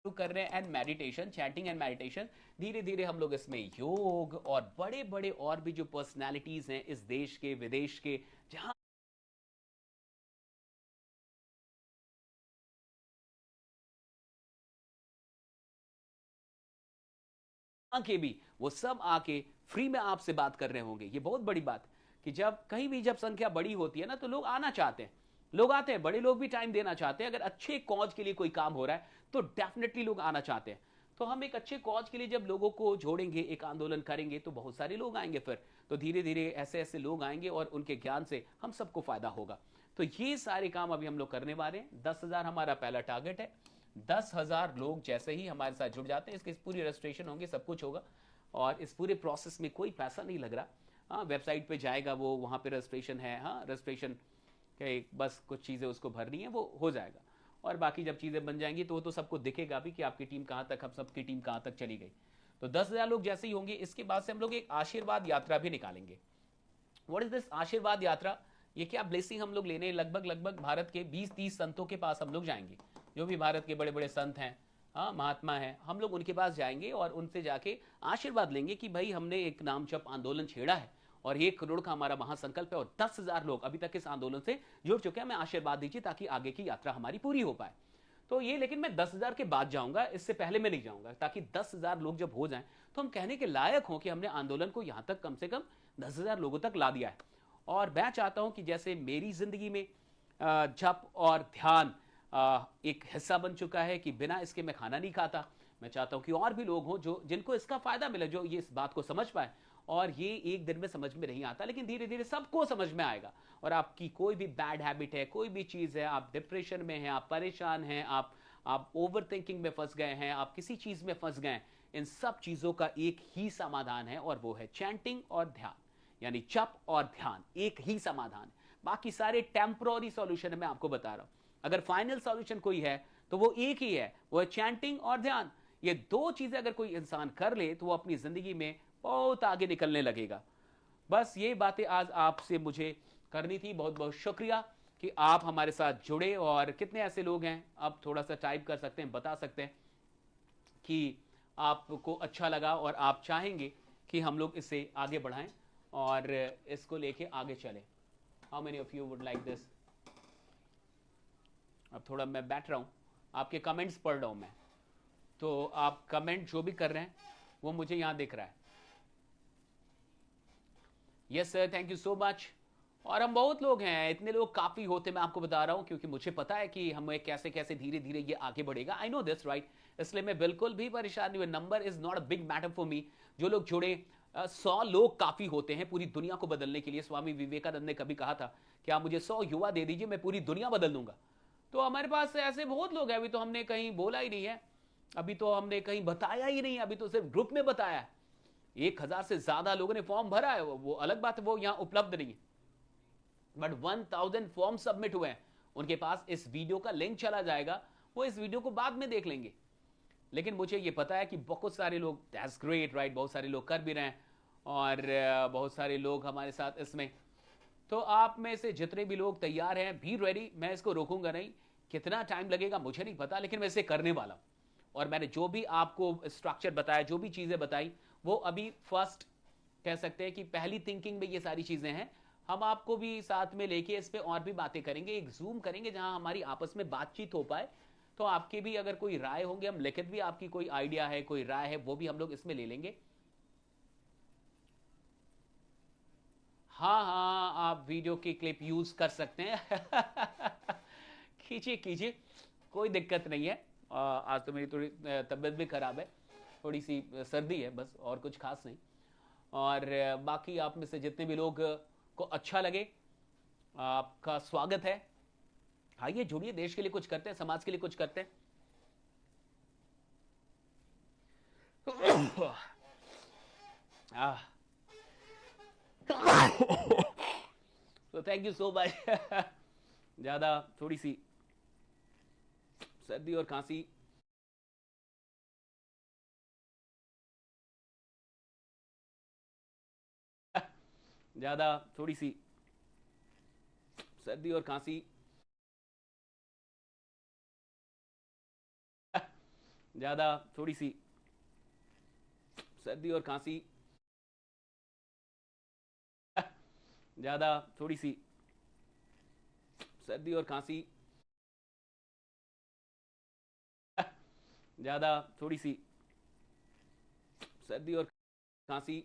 कर रहे हैं। And meditation, chanting and meditation, धीरे धीरे हम लोग इसमें योग और बड़े बड़े और भी जो पर्सनालिटीज हैं इस देश के, विदेश के, जहां के भी, वो सब आके फ्री में आपसे बात कर रहे होंगे। ये बहुत बड़ी बात कि जब कहीं भी जब संख्या बड़ी होती है ना तो लोग आना चाहते हैं, लोग आते हैं, बड़े लोग भी टाइम देना चाहते हैं। अगर अच्छे कॉज के लिए कोई काम हो रहा है तो डेफिनेटली लोग आना चाहते हैं। तो हम एक अच्छे कॉज के लिए जब लोगों को जोड़ेंगे, एक आंदोलन करेंगे, तो बहुत सारे लोग आएंगे। फिर तो धीरे धीरे ऐसे ऐसे लोग आएंगे और उनके ज्ञान से हम सबको फायदा होगा। तो ये सारे काम अभी हम लोग करने वाले हैं। 10,000 हमारा पहला टारगेट है। 10,000 लोग जैसे ही हमारे साथ जुड़ जाते हैं, इसकी पूरी रजिस्ट्रेशन होंगे, सब कुछ होगा और इस पूरे प्रोसेस में कोई पैसा नहीं लग रहा। हाँ, वेबसाइट पे जाएगा वो, वहाँ पे रजिस्ट्रेशन है, हाँ रजिस्ट्रेशन के बस कुछ चीज़ें उसको भरनी है, वो हो जाएगा। और बाकी जब चीज़ें बन जाएंगी तो वो तो सबको दिखेगा भी कि आपकी टीम कहाँ तक, हम सबकी टीम कहाँ तक चली गई। तो 10,000 लोग जैसे ही होंगे, इसके बाद से हम लोग एक आशीर्वाद यात्रा भी निकालेंगे। व्हाट इज दिस आशीर्वाद यात्रा? ये क्या ब्लेसिंग हम लोग लेने लगभग भारत के 20-30 संतों के पास हम लोग जाएंगे, जो भी भारत के बड़े बड़े संत हैं, हाँ महात्मा हैं, हम लोग उनके पास जाएंगे और उनसे जाके आशीर्वाद लेंगे कि भाई हमने एक नाम जप आंदोलन छेड़ा है और 1 करोड़ का हमारा महासंकल्प है और 10,000 लोग अभी तक इस आंदोलन से जुड़ चुके हैं, हमें आशीर्वाद दीजिए ताकि आगे की यात्रा हमारी पूरी हो पाए। तो ये, लेकिन मैं 10,000 के बाद जाऊंगा, इससे पहले मैं नहीं जाऊंगा, ताकि 10,000 लोग जब हो जाएं तो हम कहने के लायक हों कि हमने आंदोलन को यहां तक कम से कम 10,000 लोगों तक ला दिया है। और मैं चाहता हूं कि जैसे मेरी जिंदगी में जप और ध्यान एक हिस्सा बन चुका है कि बिना इसके मैं खाना नहीं खाता, मैं चाहता हूं कि और भी लोग हों जो जिनको इसका फायदा मिले, जो ये इस बात को समझ पाए। और ये एक दिन में समझ में नहीं आता, लेकिन धीरे धीरे सबको समझ में आएगा। और आपकी कोई भी बैड हैबिट है, कोई भी चीज़ है, आप डिप्रेशन में हैं, आप परेशान हैं, आप ओवर थिंकिंग में फंस गए हैं, आप किसी चीज़ में फंस गए, इन सब चीज़ों का एक ही समाधान है और वो है चैंटिंग और ध्यान, यानी जप और ध्यान एक ही समाधान। बाकी सारे टेम्पररी सॉल्यूशन है, मैं आपको बता रहा हूं। अगर फाइनल सॉल्यूशन कोई है तो वो एक ही है, वो है चैंटिंग और ध्यान। ये 2 चीजें अगर कोई इंसान कर ले तो वो अपनी जिंदगी में बहुत आगे निकलने लगेगा। बस ये बातें आज आपसे मुझे करनी थी। बहुत बहुत शुक्रिया कि आप हमारे साथ जुड़े। और कितने ऐसे लोग हैं, आप थोड़ा सा टाइप कर सकते हैं, बता सकते हैं कि आपको अच्छा लगा और आप चाहेंगे कि हम लोग इसे आगे बढ़ाएं और इसको लेके आगे चलें। How many of you would like this? अब थोड़ा मैं बैठ रहा हूं, आपके कमेंट्स पढ़ रहा हूं मैं, तो आप कमेंट जो भी कर रहे हैं वो मुझे यहां दिख रहा है। Yes sir, thank you so much. और हम बहुत लोग हैं, इतने लोग काफी होते, मैं आपको बता रहा हूं, क्योंकि मुझे पता है कि हमें कैसे कैसे धीरे धीरे ये आगे बढ़ेगा। आई नो दिस राइट, इसलिए मैं बिल्कुल भी परेशान नहीं हुआ। Number is not a big matter for me. जो लोग जुड़े, 100 लोग काफी होते हैं पूरी दुनिया को बदलने के लिए। स्वामी विवेकानंद ने कभी कहा था कि आप मुझे 100 युवा दे दीजिए, मैं पूरी दुनिया बदल दूंगा। तो हमारे पास ऐसे बहुत लोग हैं। अभी तो हमने कहीं बोला ही नहीं है, अभी तो हमने कहीं बताया ही नहीं, अभी तो सिर्फ ग्रुप में बताया है। 1,000 से ज्यादा लोगों ने फॉर्म भरा है, वो अलग बात है, वो यहां उपलब्ध नहीं है। बट 1,000 फॉर्म सबमिट हुए हैं, उनके पास इस वीडियो का लिंक चला जाएगा, वो इस वीडियो को बाद में देख लेंगे। लेकिन मुझे ये पता है कि बहुत सारे लोग, दैट्स ग्रेट राइट, बहुत सारे लोग कर भी रहे हैं और बहुत सारे लोग हमारे साथ इसमें। तो आप में से जितने भी लोग तैयार हैं, बी रेडी। मैं इसको रोकूंगा नहीं, कितना टाइम लगेगा मुझे नहीं पता, लेकिन मैं इसे करने वाला हूं। और मैंने जो भी आपको स्ट्रक्चर बताया, जो भी चीजें बताई, वो अभी फर्स्ट कह सकते हैं कि पहली थिंकिंग में ये सारी चीजें हैं। हम आपको भी साथ में लेके इस पे और भी बातें करेंगे, एक जूम करेंगे जहां हमारी आपस में बातचीत हो पाए। तो आपके भी अगर कोई राय होंगे, हम लिखित भी, आपकी कोई आइडिया है, कोई राय है, वो भी हम लोग इसमें ले लेंगे। हाँ हाँ, आप वीडियो की क्लिप यूज कर सकते हैं। खींचिए कीजिए, कोई दिक्कत नहीं है। आज तो मेरी थोड़ी तबीयत भी खराब है, थोड़ी सी सर्दी है बस, और कुछ खास नहीं। और बाकी आप में से जितने भी लोग को अच्छा लगे, आपका स्वागत है। आइए जुड़िए, देश के लिए कुछ करते हैं, समाज के लिए कुछ करते हैं। तो थैंक यू सो मच। ज्यादा थोड़ी सी सर्दी और खांसी, ज्यादा थोड़ी सी सर्दी और खांसी, ज्यादा थोड़ी सी सर्दी और खांसी, ज्यादा थोड़ी सी सर्दी और खांसी, ज्यादा थोड़ी सी सर्दी और खांसी।